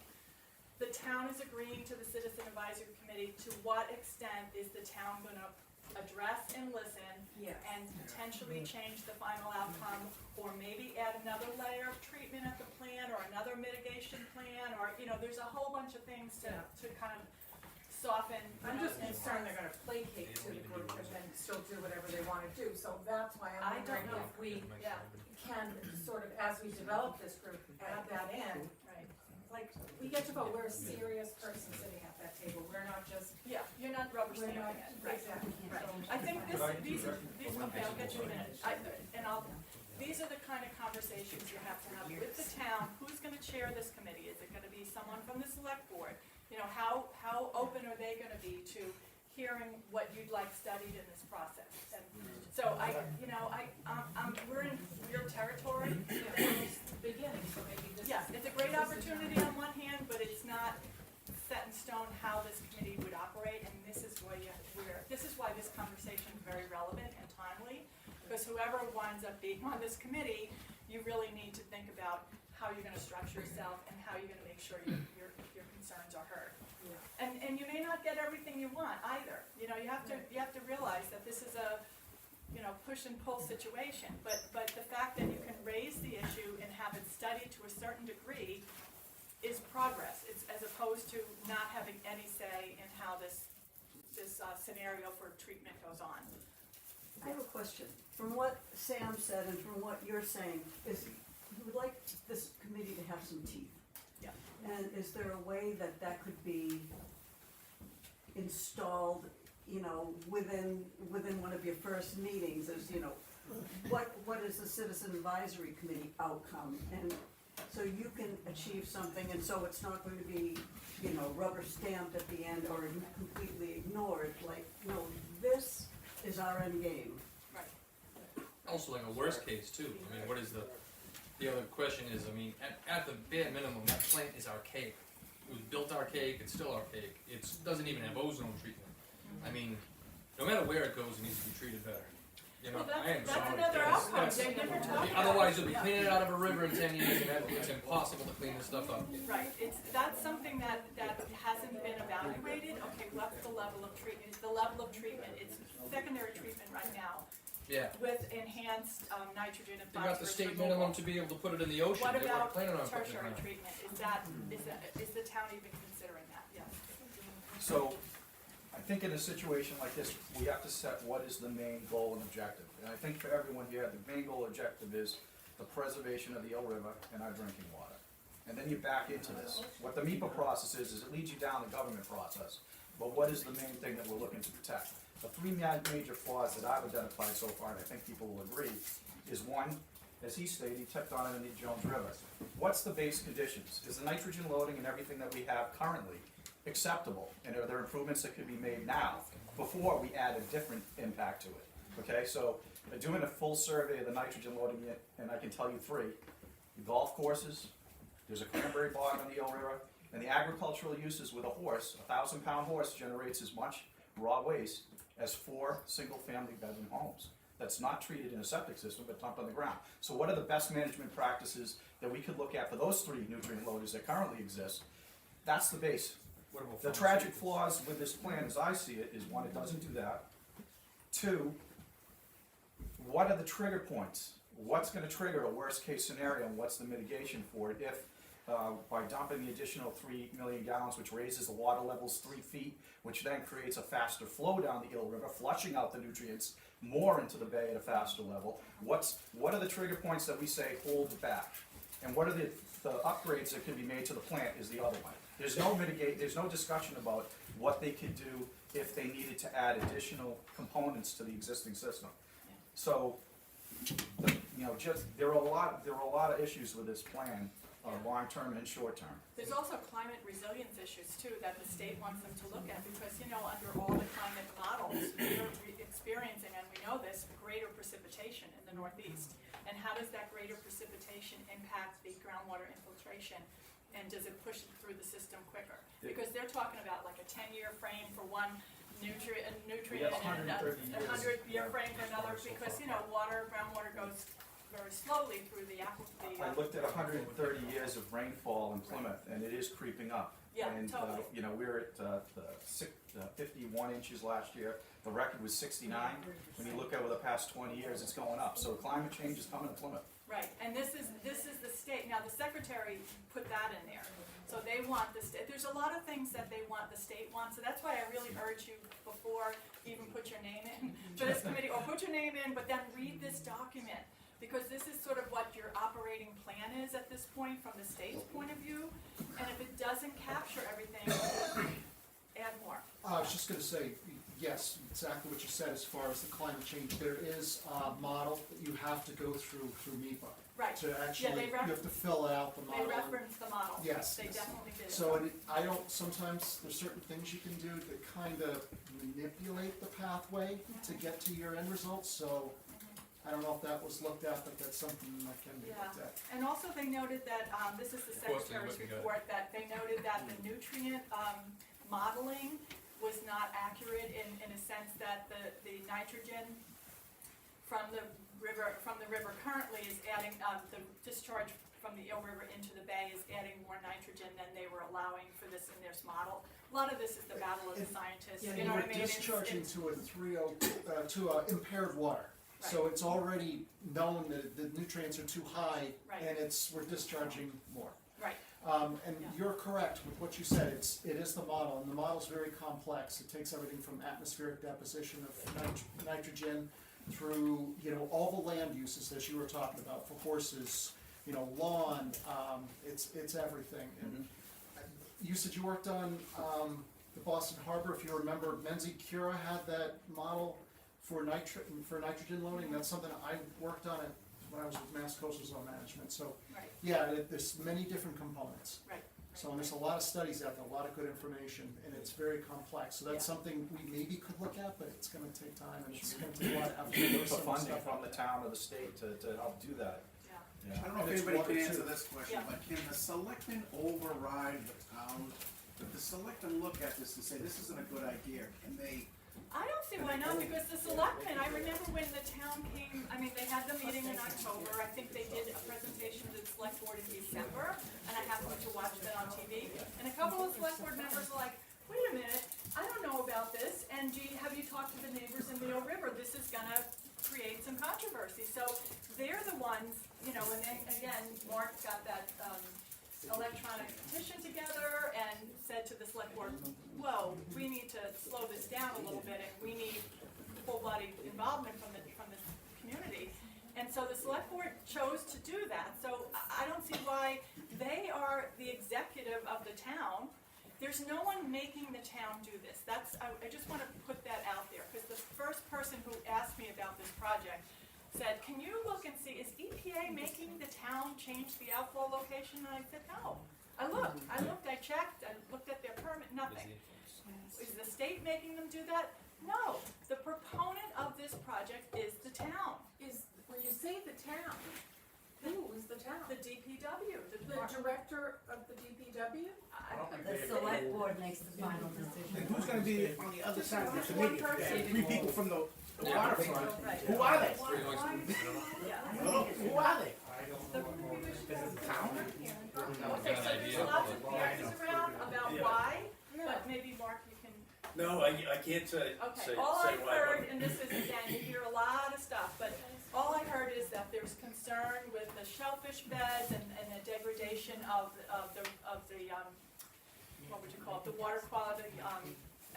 S2: the town is agreeing to the Citizen Advisory Committee. To what extent is the town gonna address and listen
S8: Yes.
S2: and potentially change the final outcome, or maybe add another layer of treatment at the plan, or another mitigation plan, or, there's a whole bunch of things to kind of soften.
S13: I'm just concerned they're gonna placate to the group and then still do whatever they wanna do, so that's why
S2: I
S13: I'm
S2: don't
S13: wondering
S2: know.
S13: if we
S2: Yeah,
S13: can sort of, as we develop this group, add that in.
S2: right.
S13: Like, we get to vote, we're a serious person sitting at that table, we're not just,
S2: Yeah, you're not rubber
S13: we're
S2: stamping
S13: not,
S2: it, right.
S13: exactly.
S2: Right.
S13: So-
S2: I think these, okay, I'll get you in a minute. These are the kind of conversations you have to have with the town. Who's gonna chair this committee? Is it gonna be someone from the select board? How open are they gonna be to hearing what you'd like studied in this process? And so we're in your territory.
S13: It's the beginning, so maybe this is.
S2: Yes, it's a great opportunity on one hand, but it's not set in stone how this committee would operate, and this is why this conversation is very relevant and timely, because whoever winds up being on this committee, you really need to think about how you're gonna structure yourself and how you're gonna make sure your concerns are heard.
S13: Yeah.
S2: And you may not get everything you want either, you have to realize that this is a, push and pull situation, but the fact that you can raise the issue and have it studied to a certain degree is progress. It's as opposed to not having any say in how this scenario for treatment goes on.
S8: I have a question. From what Sam said and from what you're saying, is you would like this committee to have some teeth.
S2: Yeah.
S8: And is there a way that could be installed, within one of your first meetings, as, what is the Citizen Advisory Committee outcome? And so you can achieve something, and so it's not going to be, rubber stamped at the end or completely ignored, like, no, this is our end game.
S2: Right.
S3: Also, like a worst case too. I mean, what is the other question is, I mean, at the bare minimum, that plant is archaic. It was built archaic, it's still archaic. It doesn't even have ozone treatment. I mean, no matter where it goes, it needs to be treated better.
S2: Well,
S3: I am
S2: that's
S3: sorry.
S2: another outcome.
S3: That's-
S2: They never talk about it.
S3: Otherwise, you'll be cleaning it out of a river in 10 years, and it's impossible to clean this stuff up.
S2: Right, that's something that hasn't been evaluated. Okay, what's the level of treatment? The level of treatment, it's secondary treatment right now
S3: Yeah.
S2: with enhanced nitrogen and
S3: They got the
S2: phosphorus
S3: state
S2: removal.
S3: minimum to be able to put it in the ocean.
S2: What
S3: They weren't
S2: about
S3: planning on putting it
S2: tertiary
S3: in.
S2: treatment? Is the town even considering that? Yes.
S9: So, I think in a situation like this, we have to set what is the main goal and objective. And I think for everyone here, the main goal objective is the preservation of the Eel River and our drinking water. And then you back into this. What the MEPA process is it leads you down the government process. But what is the main thing that we're looking to protect? The three major flaws that I've identified so far, and I think people will agree, is one, as he stated, he tipped on it in the Jones River. What's the base conditions? Is the nitrogen loading and everything that we have currently acceptable? And are there improvements that could be made now before we add a different impact to it? Okay, so doing a full survey of the nitrogen loading, and I can tell you three: the golf courses, there's a cranberry bog on the Eel River, and the agricultural uses with a horse. 1,000-pound horse generates as much raw waste as 4 single-family bedroom homes. That's not treated in a septic system, but dumped on the ground. So what are the best management practices that we could look at for those 3 nutrient loaders that currently exist? That's the base.
S3: What about
S9: The tragic flaws with this plan, as I see it, is one, it doesn't do that. 2, what are the trigger points? What's gonna trigger a worst-case scenario, and what's the mitigation for it if, by dumping the additional 3 million gallons, which raises the water levels 3 feet, which then creates a faster flow down the Eel River, flushing out the nutrients more into the bay at a faster level? What are the trigger points that we say hold it back? And what are the upgrades that can be made to the plant is the other one. There's no discussion about what they could do if they needed to add additional components to the existing system. So, there are a lot of issues with this plan, long-term and short-term.
S2: There's also climate resilience issues too that the state wants them to look at, because, under all the climate models, we're experiencing, and we know this, greater precipitation in the Northeast. And how does that greater precipitation impact the groundwater infiltration? And does it push it through the system quicker? Because they're talking about like a 10-year frame for one nutrient and a 100-year frame for another, because, groundwater goes very slowly through the
S9: I looked at 130 years of rainfall in Plymouth, and it is creeping up.
S2: Yeah,
S9: And,
S2: totally.
S9: we're at 51 inches last year. The record was 69. When you look over the past 20 years, it's going up. So climate change is coming to Plymouth.
S2: Right, and this is the state, now the secretary put that in there, so they want the state, there's a lot of things that they want, the state wants, so that's why I really urge you, before you even put your name in for this committee, or put your name in, but then read this document, because this is sort of what your operating plan is at this point, from the state's point of view, and if it doesn't capture everything, add more.
S5: I was just gonna say, yes, exactly what you said as far as the climate change. There is a model that you have to go through MEPA.
S2: Right.
S5: To actually, you have to fill out the
S2: They
S5: model.
S2: reference the model.
S5: Yes,
S2: They
S5: yes.
S2: definitely did.
S5: So I don't, sometimes there's certain things you can do that kind of manipulate the pathway to get to your end results, so I don't know if that was looked at, but that's something that can be looked at.
S2: And also they noted that, this is the
S3: Of course, they
S2: secretary's
S3: look good.
S2: report, that they noted that the nutrient, modeling was not accurate in a sense that the nitrogen from the river currently is adding, the discharge from the Eel River into the bay is adding more nitrogen than they were allowing for this in this model. A lot of this is the battle of the scientists, you know what I mean?
S5: We're discharging to a impaired water. So it's already known that the nutrients are too high,
S2: Right.
S5: and we're discharging more.
S2: Right,
S5: And you're correct with what you said, it is the model, and the model's very complex. It takes everything from atmospheric deposition of nitrogen through, all the land uses, as you were talking about, for horses, lawn, it's everything. And you said you worked on the Boston Harbor, if you remember, Menzie Cura had that model for nitrogen loading. That's something I worked on it when I was with Mass Coastal Zone Management. So,
S2: right,
S5: yeah, there's many different components.
S2: right.
S5: So and there's a lot of studies out there, a lot of good information, and it's very complex. So that's something we maybe could look at, but it's gonna take time, and it's gonna take a lot of effort.
S9: Look for
S5: Some
S9: funding
S5: stuff
S9: from
S5: out
S9: the
S5: there.
S9: town or the state to help do that.
S2: Yeah.
S14: I don't know
S5: And
S14: if
S5: it's
S14: anybody
S5: water
S14: can answer
S5: too.
S14: this question,
S2: Yeah.
S14: but can the selectmen override the town? If the selectmen look at this and say, this isn't a good idea, can they?
S2: I don't see why not, because the selectmen, I remember when the town came, they had the meeting in October, I think they did a presentation to the select board in December, and I happened to watch that on TV, and a couple of select board members were like, wait a minute, I don't know about this, and gee, have you talked to the neighbors in the Eel River? This is gonna create some controversy, so they're the ones, and then, again, Mark got that, electronic petition together and said to the select board, whoa, we need to slow this down a little bit, and we need full-body involvement from the community. And so the select board chose to do that, so I don't see why they are the executive of the town. There's no one making the town do this. I just wanna put that out there, because the first person who asked me about this project said, can you look and see, is EPA making the town change the outflow location? And I said, no. I looked, I checked, I looked at their permit, nothing. Is the state making them do that? No. The proponent of this project is the town,
S13: When you say the town, who is the town?
S2: the DPW,
S13: The director of the DPW?
S8: The select board makes the final decision.
S14: And who's gonna be on the other side of the committee?
S13: One person.
S14: Three people from the waterfront.
S2: Right.
S14: Who are they?
S2: Yeah.
S14: Who are they?
S2: The- Okay, so there's lots of theories around about why, but maybe Mark, you can.
S1: No, I can't say
S2: Okay, all I've
S1: why,
S2: heard, and this is, again, you hear a lot of stuff, but all I heard is that there's concern with the shellfish beds and the degradation of the, what would you call it, the water quality,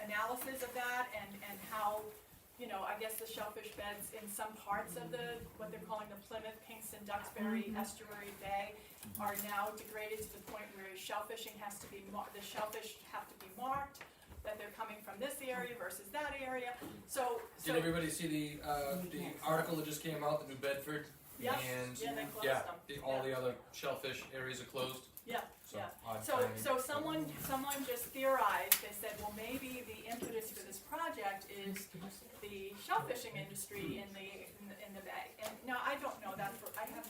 S2: analysis of that, and how I guess the shellfish beds in some parts of what they're calling the Plymouth, Kingston, Duxbury Estuary Bay are now degraded to the point where the shellfish have to be marked, that they're coming from this area versus that area, so.
S3: Did everybody see the article that just came out, the New Bedford?
S2: Yes,
S3: And,
S2: yeah, they closed
S3: yeah,
S2: them.
S3: all the other shellfish areas are closed,
S2: Yeah,
S3: so
S2: yeah.
S3: odd
S2: So,
S3: timing.
S2: so someone just theorized, they said, well, maybe the impetus for this project is the shellfishing industry in the bay. And now, I don't know that I have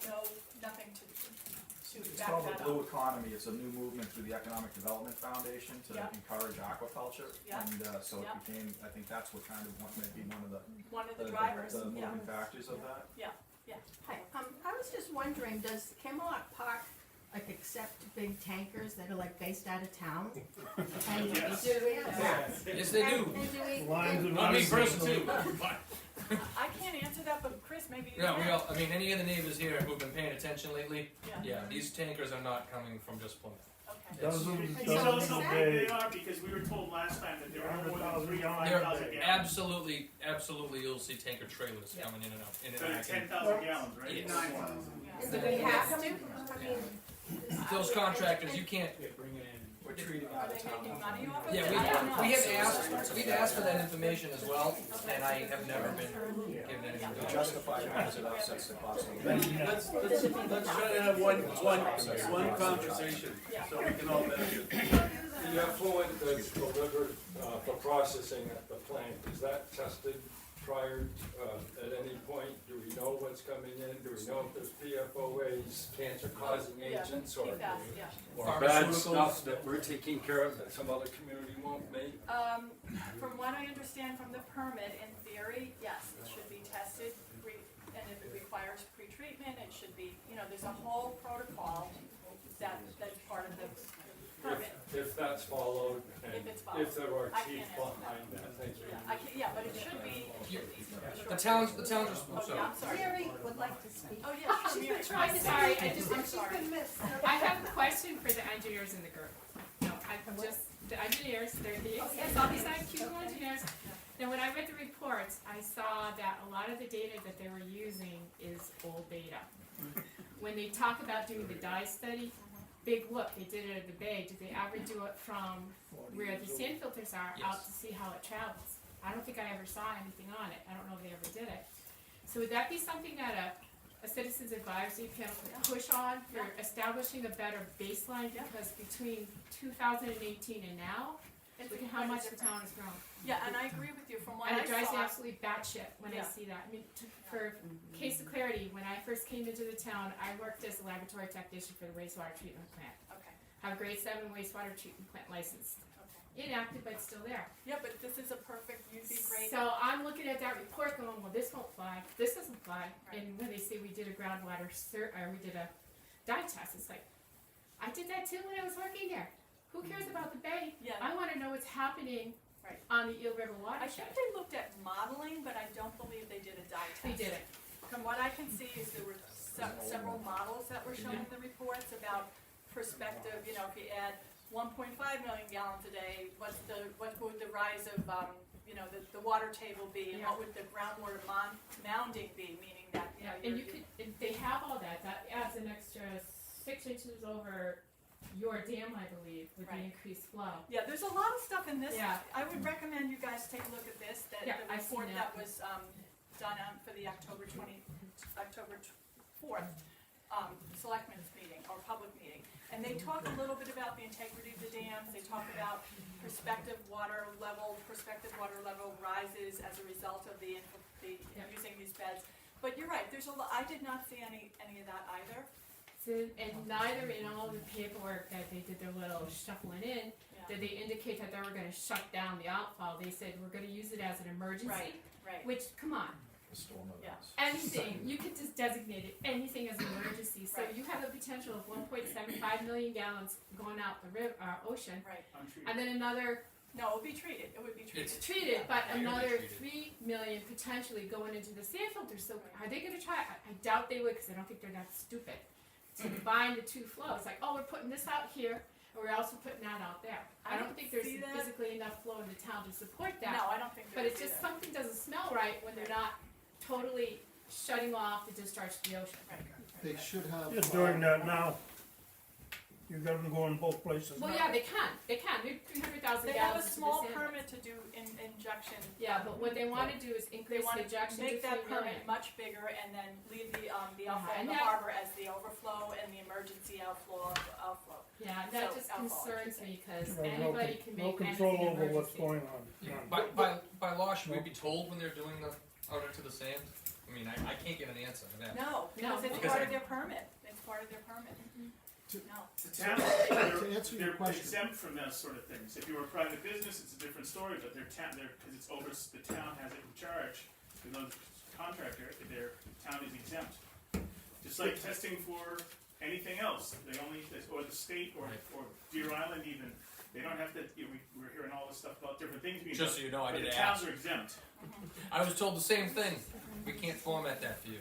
S2: nothing to
S9: It's
S2: back
S9: called the
S2: that
S9: Blue
S2: up.
S9: Economy. It's a new movement through the Economic Development Foundation to
S2: Yeah.
S9: encourage aquaculture.
S2: Yeah.
S9: And so
S2: Yeah.
S9: it became, I think that's what kind of may be one of the
S2: One of the drivers,
S9: the
S2: yeah,
S9: moving factors of that.
S2: yeah.
S8: Hi, I was just wondering, does Camelot Park, like, accept big tankers that are like based out of town? And
S11: Yes.
S8: do we?
S3: Yes, they do.
S8: And do we?
S11: Lines of
S3: Not me
S11: ice.
S3: personally, but,
S2: I can't answer that, but Chris, maybe you
S3: yeah,
S2: can.
S3: I mean, any of the neighbors here who've been paying attention lately,
S2: Yeah,
S3: yeah, these tankers are not coming from just Plymouth.
S2: okay.
S11: So they are, because we were told last time that there were more than 3,000
S3: They're
S11: gallons.
S3: absolutely, you'll see tanker trailers coming in and out, in and
S11: They're
S3: out.
S11: 10,000 gallons, right?
S3: Yes.
S14: 9,000.
S2: Yeah.
S13: Do we have to? I mean,
S3: Those contractors, you can't,
S5: We're treating
S2: Are they making money off of it?
S3: yeah,
S2: I don't know.
S3: we've asked for that information as well, and I have never been given any
S9: To
S3: information.
S9: justify it because it offsets the cost of the.
S6: Let's try to have one conversation, so we can all benefit. The effluent that's delivered for processing at the plant, is that tested prior, at any point? Do we know what's coming in? Do we know if there's PFOAs, cancer-causing
S2: Yeah,
S6: agents, or
S2: PFAS, yeah.
S6: bad
S3: Pharmaceuticals.
S6: stuff that we're taking care of that some other community won't make?
S2: From what I understand from the permit, in theory, yes, it should be tested, and if it requires pre-treatment, it should be, there's a whole protocol that's part of the permit.
S6: If that's followed, and
S2: If it's followed.
S6: if there are
S2: I
S6: teeth
S2: can't answer that.
S6: behind that, thank you.
S2: But it should be.
S3: The towns are,
S2: Oh, yeah, I'm sorry.
S8: Jerry would like to speak.
S2: Oh, yeah, sure, Mary.
S12: I'm sorry,
S2: I'm sorry.
S12: I have a question for the engineers in the group. No, the engineers, they're all these IQ engineers. Now, when I read the reports, I saw that a lot of the data that they were using is old data. When they talk about doing the dye study, big look, they did it at the bay, did they ever do it from where the sand filters are out to see how it travels? I don't think I ever saw anything on it, I don't know if they ever did it. So would that be something that a citizens advisory panel could push on for establishing a better baseline? Because between 2018 and now,
S2: It's
S12: look at how much the
S2: different.
S12: town has grown.
S2: Yeah, and I agree with you, from what
S12: And
S2: I
S12: it drives me
S2: saw.
S12: absolutely batshit when I
S2: Yeah.
S12: see that. I mean, for case of clarity, when I first came into the town, I worked as a laboratory technician for the wastewater treatment plant.
S2: Okay,
S12: Have a grade 7 wastewater treatment plant license.
S2: okay.
S12: Inactive, but still there.
S2: Yeah, but this is a perfect, you'd be great.
S12: So I'm looking at that report going, well, this won't fly, this doesn't fly.
S2: Right.
S12: And when they say we did a groundwater or we did a dye test, it's like, I did that too when I was working there. Who cares about the bay?
S2: Yeah.
S12: I wanna know what's happening
S2: Right.
S12: on the Eel River
S2: I
S12: watershed.
S2: think they looked at modeling, but I don't believe they did a dye test.
S12: They did it.
S2: From what I can see is there were several models that were shown in the reports about perspective, if you add 1.5 million gallons a day, what would the rise of, the water table be, and what would the groundwater mounding be, meaning that,
S12: And you could, if they have all that, that adds an extra 6 inches over your dam, I believe, with the
S2: Right.
S12: increased flow.
S2: Yeah, there's a lot of stuff in this.
S12: Yeah.
S2: I would recommend you guys take a look at this, the
S12: Yeah, I've seen
S2: report
S12: that.
S2: that was done for the October 4th selectmen's meeting, or public meeting. And they talk a little bit about the integrity of the dams, they talk about prospective water level rises as a result of the using these beds. But you're right, there's a lot, I did not see any of that either.
S12: So, and neither in all the paperwork that they did their little shuffling in,
S2: Yeah.
S12: did they indicate that they were gonna shut down the outfall. They said, we're gonna use it as an emergency.
S2: Right.
S12: Which, come on,
S9: The storm
S2: Yeah.
S9: events.
S12: anything, you could just designate it, anything as an emergency. So
S2: Right.
S12: you have a potential of 1.75 million gallons going out the ocean,
S2: Right.
S11: Untreated.
S12: and then another,
S2: No, it would be treated, it would be treated.
S12: it's treated, but
S3: Yeah, it'll be
S12: another
S3: treated.
S12: 3 million potentially going into the sand filter. So are they gonna try, I doubt they would, because I don't think they're that stupid, to combine the two flows. Like, oh, we're putting this out here, And we're also putting that out there. I don't think there's
S2: see that.
S12: physically enough flow in the town to support that.
S2: No, I don't think
S12: But
S2: there
S12: it's
S2: is
S12: just
S2: either.
S12: something doesn't smell right when they're not totally shutting off the discharge to the ocean.
S5: They should have.
S6: You're doing that now. You got them going both places
S12: Well,
S6: now.
S12: yeah, they can, they're 300,000
S2: They have a
S12: gallons.
S2: small permit to do injection.
S12: Yeah, but what they wanna do is
S2: They
S12: increase
S2: want
S12: the
S2: to
S12: ejection to
S2: make
S12: 3
S2: that
S12: million.
S2: permit much bigger and then leave the outflow
S12: and
S2: in the
S12: that-
S2: harbor as the overflow and the emergency outflow.
S12: Yeah, and that
S2: So,
S12: just
S2: alcohol,
S12: concerns me, cause
S6: No
S12: anybody can
S6: no
S12: make
S6: control
S12: anything
S6: over what's
S12: emergency.
S6: going on.
S3: Yeah,
S6: None.
S3: by law, should we be told when they're doing the, out into the sand? I mean, I can't get an answer to that.
S2: No, because it's
S3: Because
S2: part
S3: I-
S2: of their permit. It's part of their permit.
S5: To-
S2: No.
S11: The town,
S5: To answer your
S11: they're
S5: question.
S11: exempt from those sort of things. If you were a private business, it's a different story, but because it's over, the town has it in charge. You know, the contractor, their town is exempt. Just like testing for anything else, they only, or the state, or Deer Island even, they don't have to, we're hearing all this stuff about different things being done.
S3: Just so you know, I
S11: But
S3: did
S11: the towns
S3: ask.
S11: are exempt.
S3: I was told the same thing. We can't format that for you.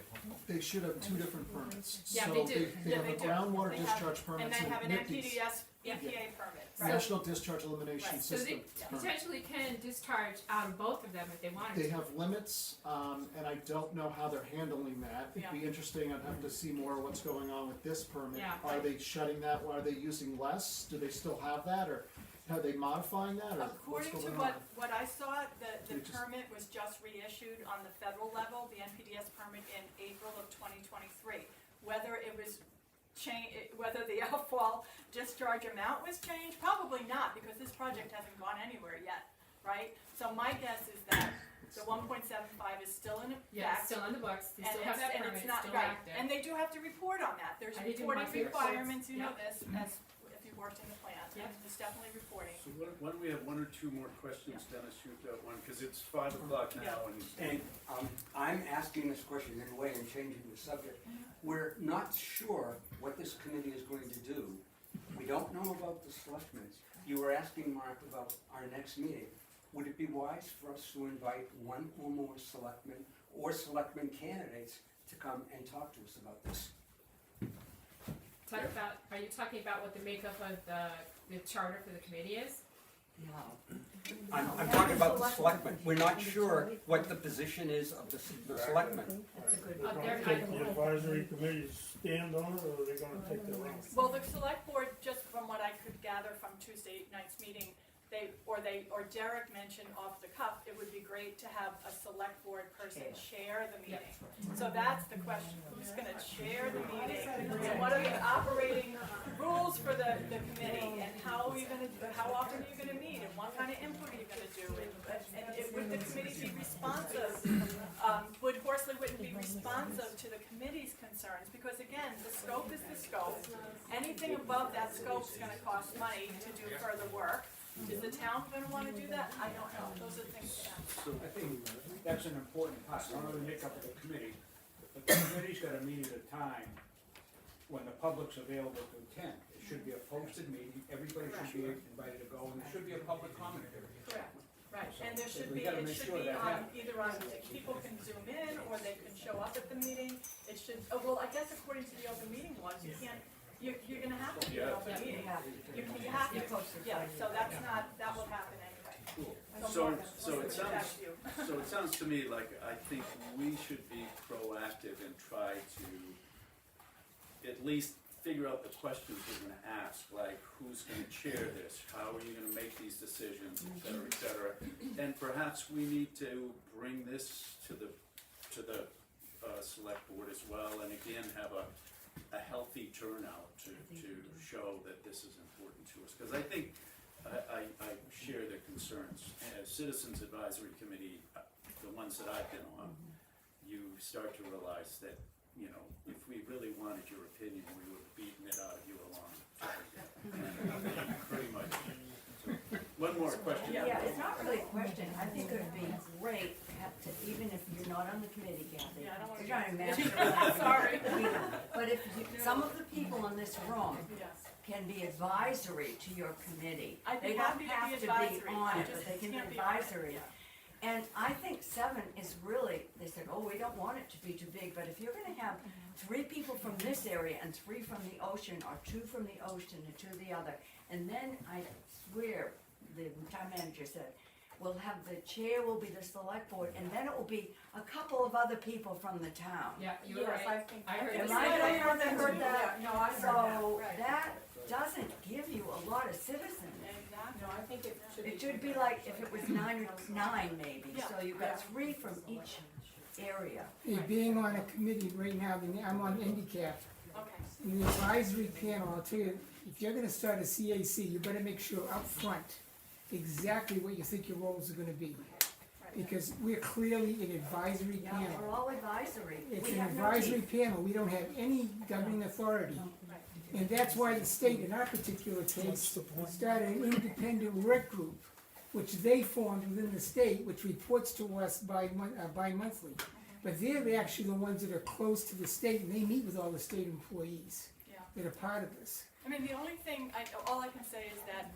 S5: They should have two different permits.
S12: Yeah,
S5: So
S12: they do.
S5: they
S2: Yeah,
S5: have
S2: they
S5: a
S2: do.
S5: groundwater
S2: They have-
S5: discharge
S2: And
S5: permit
S2: they
S5: and
S2: have an
S5: NIPD's,
S2: NPDES, EPA permit, right?
S5: National Discharge Elimination
S2: Right.
S12: So they
S5: System permit.
S12: potentially can discharge out of both of them if they wanted to.
S5: They have limits, and I don't know how they're handling that. It'd be interesting, I'd have to see more what's going on with this permit.
S12: Yeah.
S5: Are they shutting that, are they using less? Do they still have that, or are they modifying that, or what's
S2: According to
S5: going
S2: what,
S5: on?
S2: what I saw, the
S5: They just-
S2: permit was just reissued on the federal level, the NPDES permit in April of 2023. Whether it was whether the outfall discharge amount was changed, probably not, because this project hasn't gone anywhere yet, right? So my guess is that the 1.75 is still in effect.
S12: Yeah, it's still on the books, they
S2: And
S12: still have
S2: it's,
S12: that
S2: and
S12: permit,
S2: it's
S12: it's
S2: not,
S12: still
S2: right,
S12: active.
S2: and they do have to report on that, there's
S12: I did do
S2: reporting
S12: monthly reports.
S2: requirements, you know
S12: Yep.
S2: this, as if you worked in the plant,
S12: Yep.
S2: there's definitely reporting.
S1: So why don't we have one or two more questions, Dennis, you've got one, because it's 5 o'clock now, and
S15: And I'm asking this question in a way and changing the subject. We're not sure what this committee is going to do. We don't know about the selectmen. You were asking Mark about our next meeting. Would it be wise for us to invite one or more selectmen or selectmen candidates to come and talk to us about this?
S12: Are you talking about what the makeup of the charter for the committee is?
S8: No.
S15: I'm talking about the selectmen. We're not sure what the position is of the selectmen.
S8: That's a good
S12: Oh,
S8: one.
S12: they're-
S6: Take the advisory committee stand on it, or are they gonna take their own?
S2: Well, the select board, just from what I could gather from Tuesday night's meeting, or Derek mentioned off the cuff, it would be great to have a select board person chair the meeting. So that's the question, who's gonna chair the meeting? And what are the operating rules for the committee? And how are you gonna, how often are you gonna meet? And what kind of input are you gonna do? And would the committee be responsive? Would Horsley Witten be responsive to the committee's concerns? Because again, the scope is the scope. Anything above that scope is gonna cost money to do further work. Is the town gonna wanna do that? I don't know, those are things to ask.
S16: I think that's an important part, not only the makeup of the committee, but the committee's gotta meet at a time when the public's available to attend. It should be a posted meeting, everybody should be invited to go, and there should be a public comment period.
S2: Correct, right, and there should
S16: We
S2: be,
S16: gotta
S2: it
S16: make
S2: should
S16: sure
S2: be
S16: that
S2: on,
S16: happens.
S2: either on, people can zoom in, or they can show up at the meeting. It should, well, I guess according to the open meeting laws, you can't, you're gonna have to be an open meeting. You have to, yeah, so that's not, that will happen anyway.
S1: so it sounds to me like I think we should be proactive and try to at least figure out the questions we're gonna ask, like who's gonna chair this, how are you gonna make these decisions, et cetera, et cetera. And perhaps we need to bring this to the select board as well, and again, have a healthy turnout to show that this is important to us. Because I think I share the concerns. As Citizens Advisory Committee, the ones that I've been on, you start to realize that, you know, if we really wanted your opinion, we would have beaten it out of you a long time ago. Pretty much. So, one more question.
S8: Yeah, it's not really a question, I think it would be great to, even if you're not on the committee, Kathy.
S2: Yeah, I don't wanna
S8: You're trying to
S2: be-
S8: imagine.
S2: Sorry.
S8: But if some of the people in this room
S2: Yes.
S8: can be advisory to your committee.
S2: I'd be
S8: They don't
S2: happy to be
S8: have to be
S2: advisory.
S8: on
S2: I
S8: it, but
S2: just
S8: they can be
S2: can't be on it,
S8: advisory.
S2: yeah.
S8: And I think 7 is really, they said, oh, we don't want it to be too big, but if you're gonna have 3 people from this area and 3 from the ocean, or 2 from the ocean and 2 the other, And then I swear, the town manager said, the chair will be the select board, and then it will be a couple of other people from the town.
S12: Yeah, you're
S13: Yes,
S12: right.
S13: I think.
S12: I heard
S8: Am
S12: that.
S8: I the only one that
S13: too.
S8: heard that?
S13: Yeah, no, I heard that,
S8: So
S13: right.
S8: that doesn't give you a lot of citizens.
S2: Exactly.
S13: No, I think it should be.
S8: It should be like if it was nine maybe,
S2: Yeah.
S8: so you've got three from each area.
S10: Hey, being on a committee right now, I'm on handicap.
S2: Okay.
S10: In the advisory panel, I'll tell you, if you're gonna start a CAC, you better make sure up front exactly what you think your roles are gonna be. Because we're clearly an advisory
S8: Yeah,
S10: panel.
S8: we're all advisory.
S10: It's
S8: We
S10: an
S8: have no
S10: advisory
S8: teeth.
S10: panel, we don't have any governing authority. And that's why the state, in our particular case, started an independent work group, which they formed within the state, which reports to us bi-monthly. But they're actually the ones that are close to the state, and they meet with all the state employees
S2: Yeah.
S10: that are part of this.
S2: I mean, the only thing, all I can say is that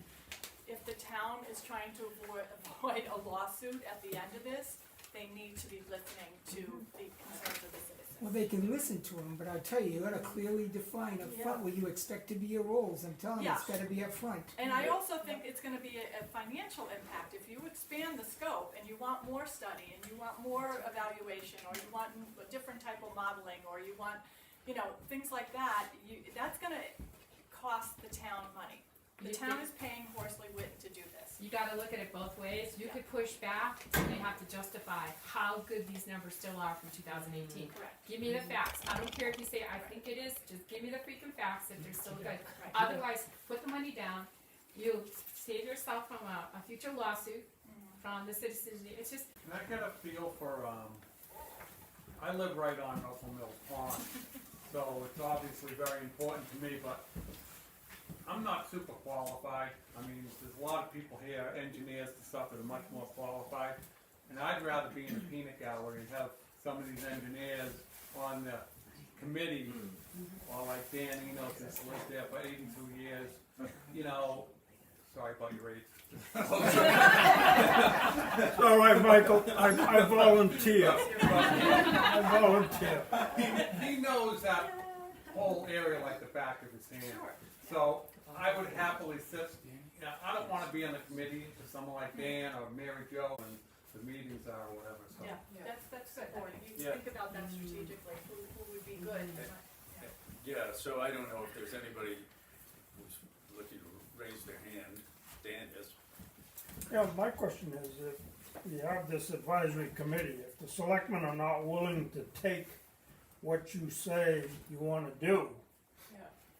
S2: if the town is trying to avoid a lawsuit at the end of this, they need to be listening to the concerns of the citizens.
S10: Well, they can listen to them, but I'll tell you, you gotta clearly define up front what you expect to be your roles. I'm telling you, it's
S2: Yeah.
S10: gotta be up front.
S2: And I also think it's gonna be a financial impact. If you expand the scope and you want more study and you want more evaluation, or you want a different type of modeling, or you want, things like that, that's gonna cost the town money. The town is paying Horsley Witten to do this.
S12: You gotta look at it both ways. You could push back, and they have to justify how good these numbers still are from 2018.
S2: Correct.
S12: Give me the facts. I don't care if you say, I think it is, just give me the freaking facts if they're still good.
S2: Right.
S12: Otherwise, put the money down. You'll save yourself from a future lawsuit from the citizens. It's just,
S16: And I get a feel for, I live right on Russell Mills Pond, so it's obviously very important to me, but I'm not super qualified. I mean, there's a lot of people here, engineers and stuff, that are much more qualified. And I'd rather be in the peanut gallery and have some of these engineers on the committee, or like Dan Enos, that's lived there for 82 years, sorry about your age.
S6: All right, Michael, I volunteer. I volunteer.
S16: He knows that whole area like the back of his hand. So I would happily sit, I don't wanna be on the committee to someone like Dan or Mary Jo and the meetings are or whatever, so.
S2: Yeah, that's good, Gordon. You
S1: Yeah.
S2: think about that strategically, who would be good.
S1: Yeah, so I don't know if there's anybody who's looking to raise their hand. Dan is.
S6: Yeah, my question is, if you have this advisory committee, if the selectmen are not willing to take what you say you wanna do,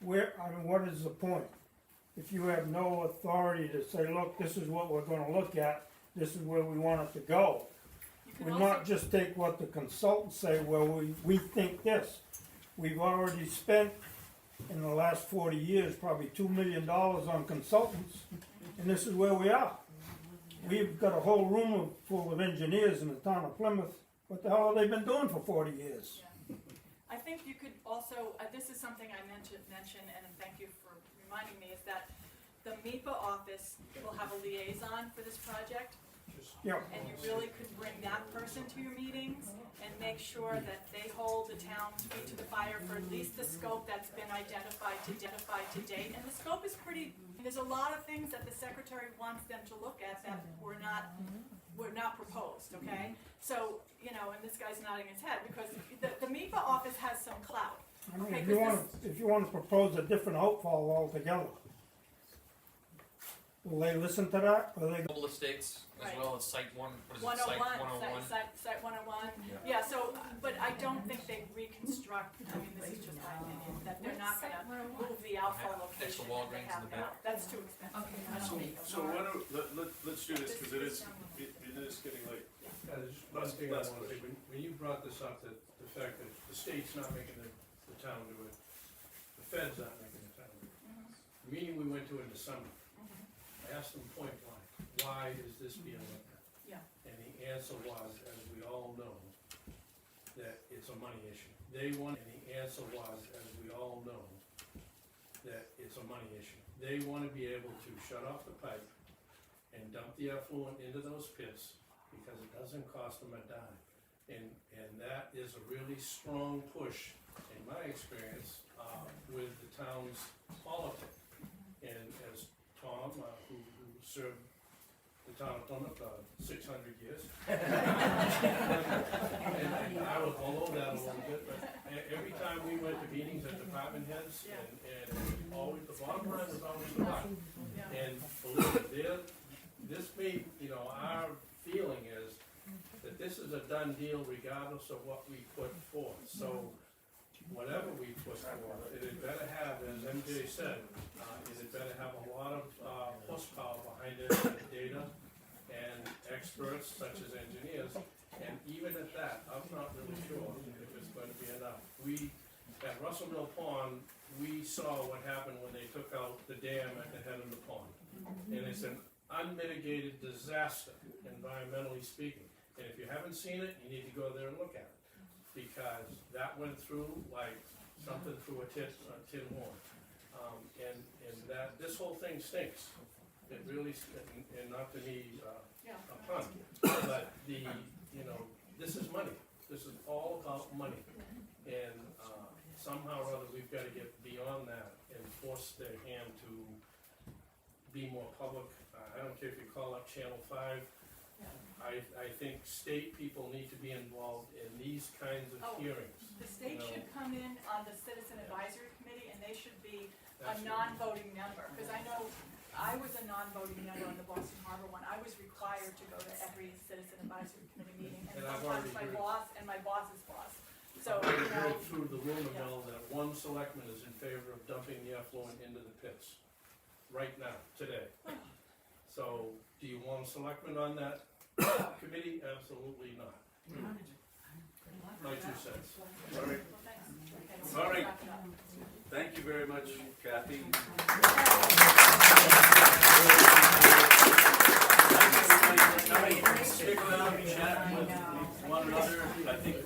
S6: what is the point? If you have no authority to say, look, this is what we're gonna look at, this is where we want it to go. We not just take what the consultants say, well, we think this. We've already spent, in the last 40 years, probably $2 million on consultants, and this is where we are. We've got a whole room full of engineers in the town of Plymouth. What the hell have they been doing for 40 years?
S2: I think you could also, this is something I mentioned, and thank you for reminding me, is that the MEPA office will have a liaison for this project.
S6: Yeah.
S2: And you really could bring that person to your meetings and make sure that they hold the town's feet to the fire for at least the scope that's been identified to date. And the scope is pretty, there's a lot of things that the secretary wants them to look at that were not proposed, okay? So, and this guy's nodding his head, because the MEPA office has some clout.
S6: I mean,
S2: Okay,
S6: if you want to propose a different outfall altogether, will they listen to that? Or they
S3: Mobile estates, as
S2: Right.
S3: well as site one, what is it,
S2: 101,
S3: site 101?
S2: Site 101,
S3: Yeah.
S2: yeah, so, but I don't think they reconstruct, I mean, this is just my opinion, that they're not gonna move the outfall
S3: Next to
S2: location that they
S3: Walgreens in
S2: have
S3: the
S2: now,
S3: back.
S2: that's too expensive. I don't think
S1: So why don't, let's do this, because it is getting late.
S6: Just one thing I want to say, when you brought this up, that the fact that the state's not making the town do it, the Fed's not making the town do it. The meeting we went to in December, I asked them point blank, why is this being looked at?
S2: Yeah.
S6: And the answer was, as we all know, that it's a money issue. They want, and the answer was, as we all know, that it's a money issue. They want to be able to shut off the pipe and dump the effluent into those pits, because it doesn't cost them a dime. And that is a really strong push, in my experience, with the town's politics. And as Tom, who served the town of Plymouth 600 years. And I was below that a little bit, but every time we went to meetings at department heads, and always, the bottom line was always the buck. And believe me, this made, our feeling is that this is a done deal regardless of what we put forth. So whatever we put forth, it had better have, as MJ said, it had better have a lot of horsepower behind it, data and experts such as engineers. And even at that, I'm not really sure if it's going to be enough. At Russell Mill Pond, we saw what happened when they took out the dam at the head of the pond. And it's an unmitigated disaster, environmentally speaking. And if you haven't seen it, you need to go there and look at it. Because that went through like something through a tin horn. And that, this whole thing stinks. It really, and not to be a pun, but this is money. This is all about money. And somehow or other, we've got to get beyond that and force their hand to be more public. I don't care if you call up Channel 5. I think state people need to be involved in these kinds of hearings.
S2: The state should come in on the Citizen Advisory Committee, and they should be a
S6: Absolutely.
S2: non-voting member, because I know I was a non-voting member on the Boston Harbor one. I was required to go to every Citizen Advisory Committee meeting, and
S6: And I've
S2: sometimes
S6: already
S2: my
S6: heard-
S2: boss and my boss's boss. So,
S6: I heard through the rumor mill that one selectman is in favor of dumping the effluent into the pits, right now, today. So, do you want a selectman on that committee? Absolutely not. My 2 cents.
S1: All right. All right. Thank you very much, Kathy. Stick around, chat with one another. I think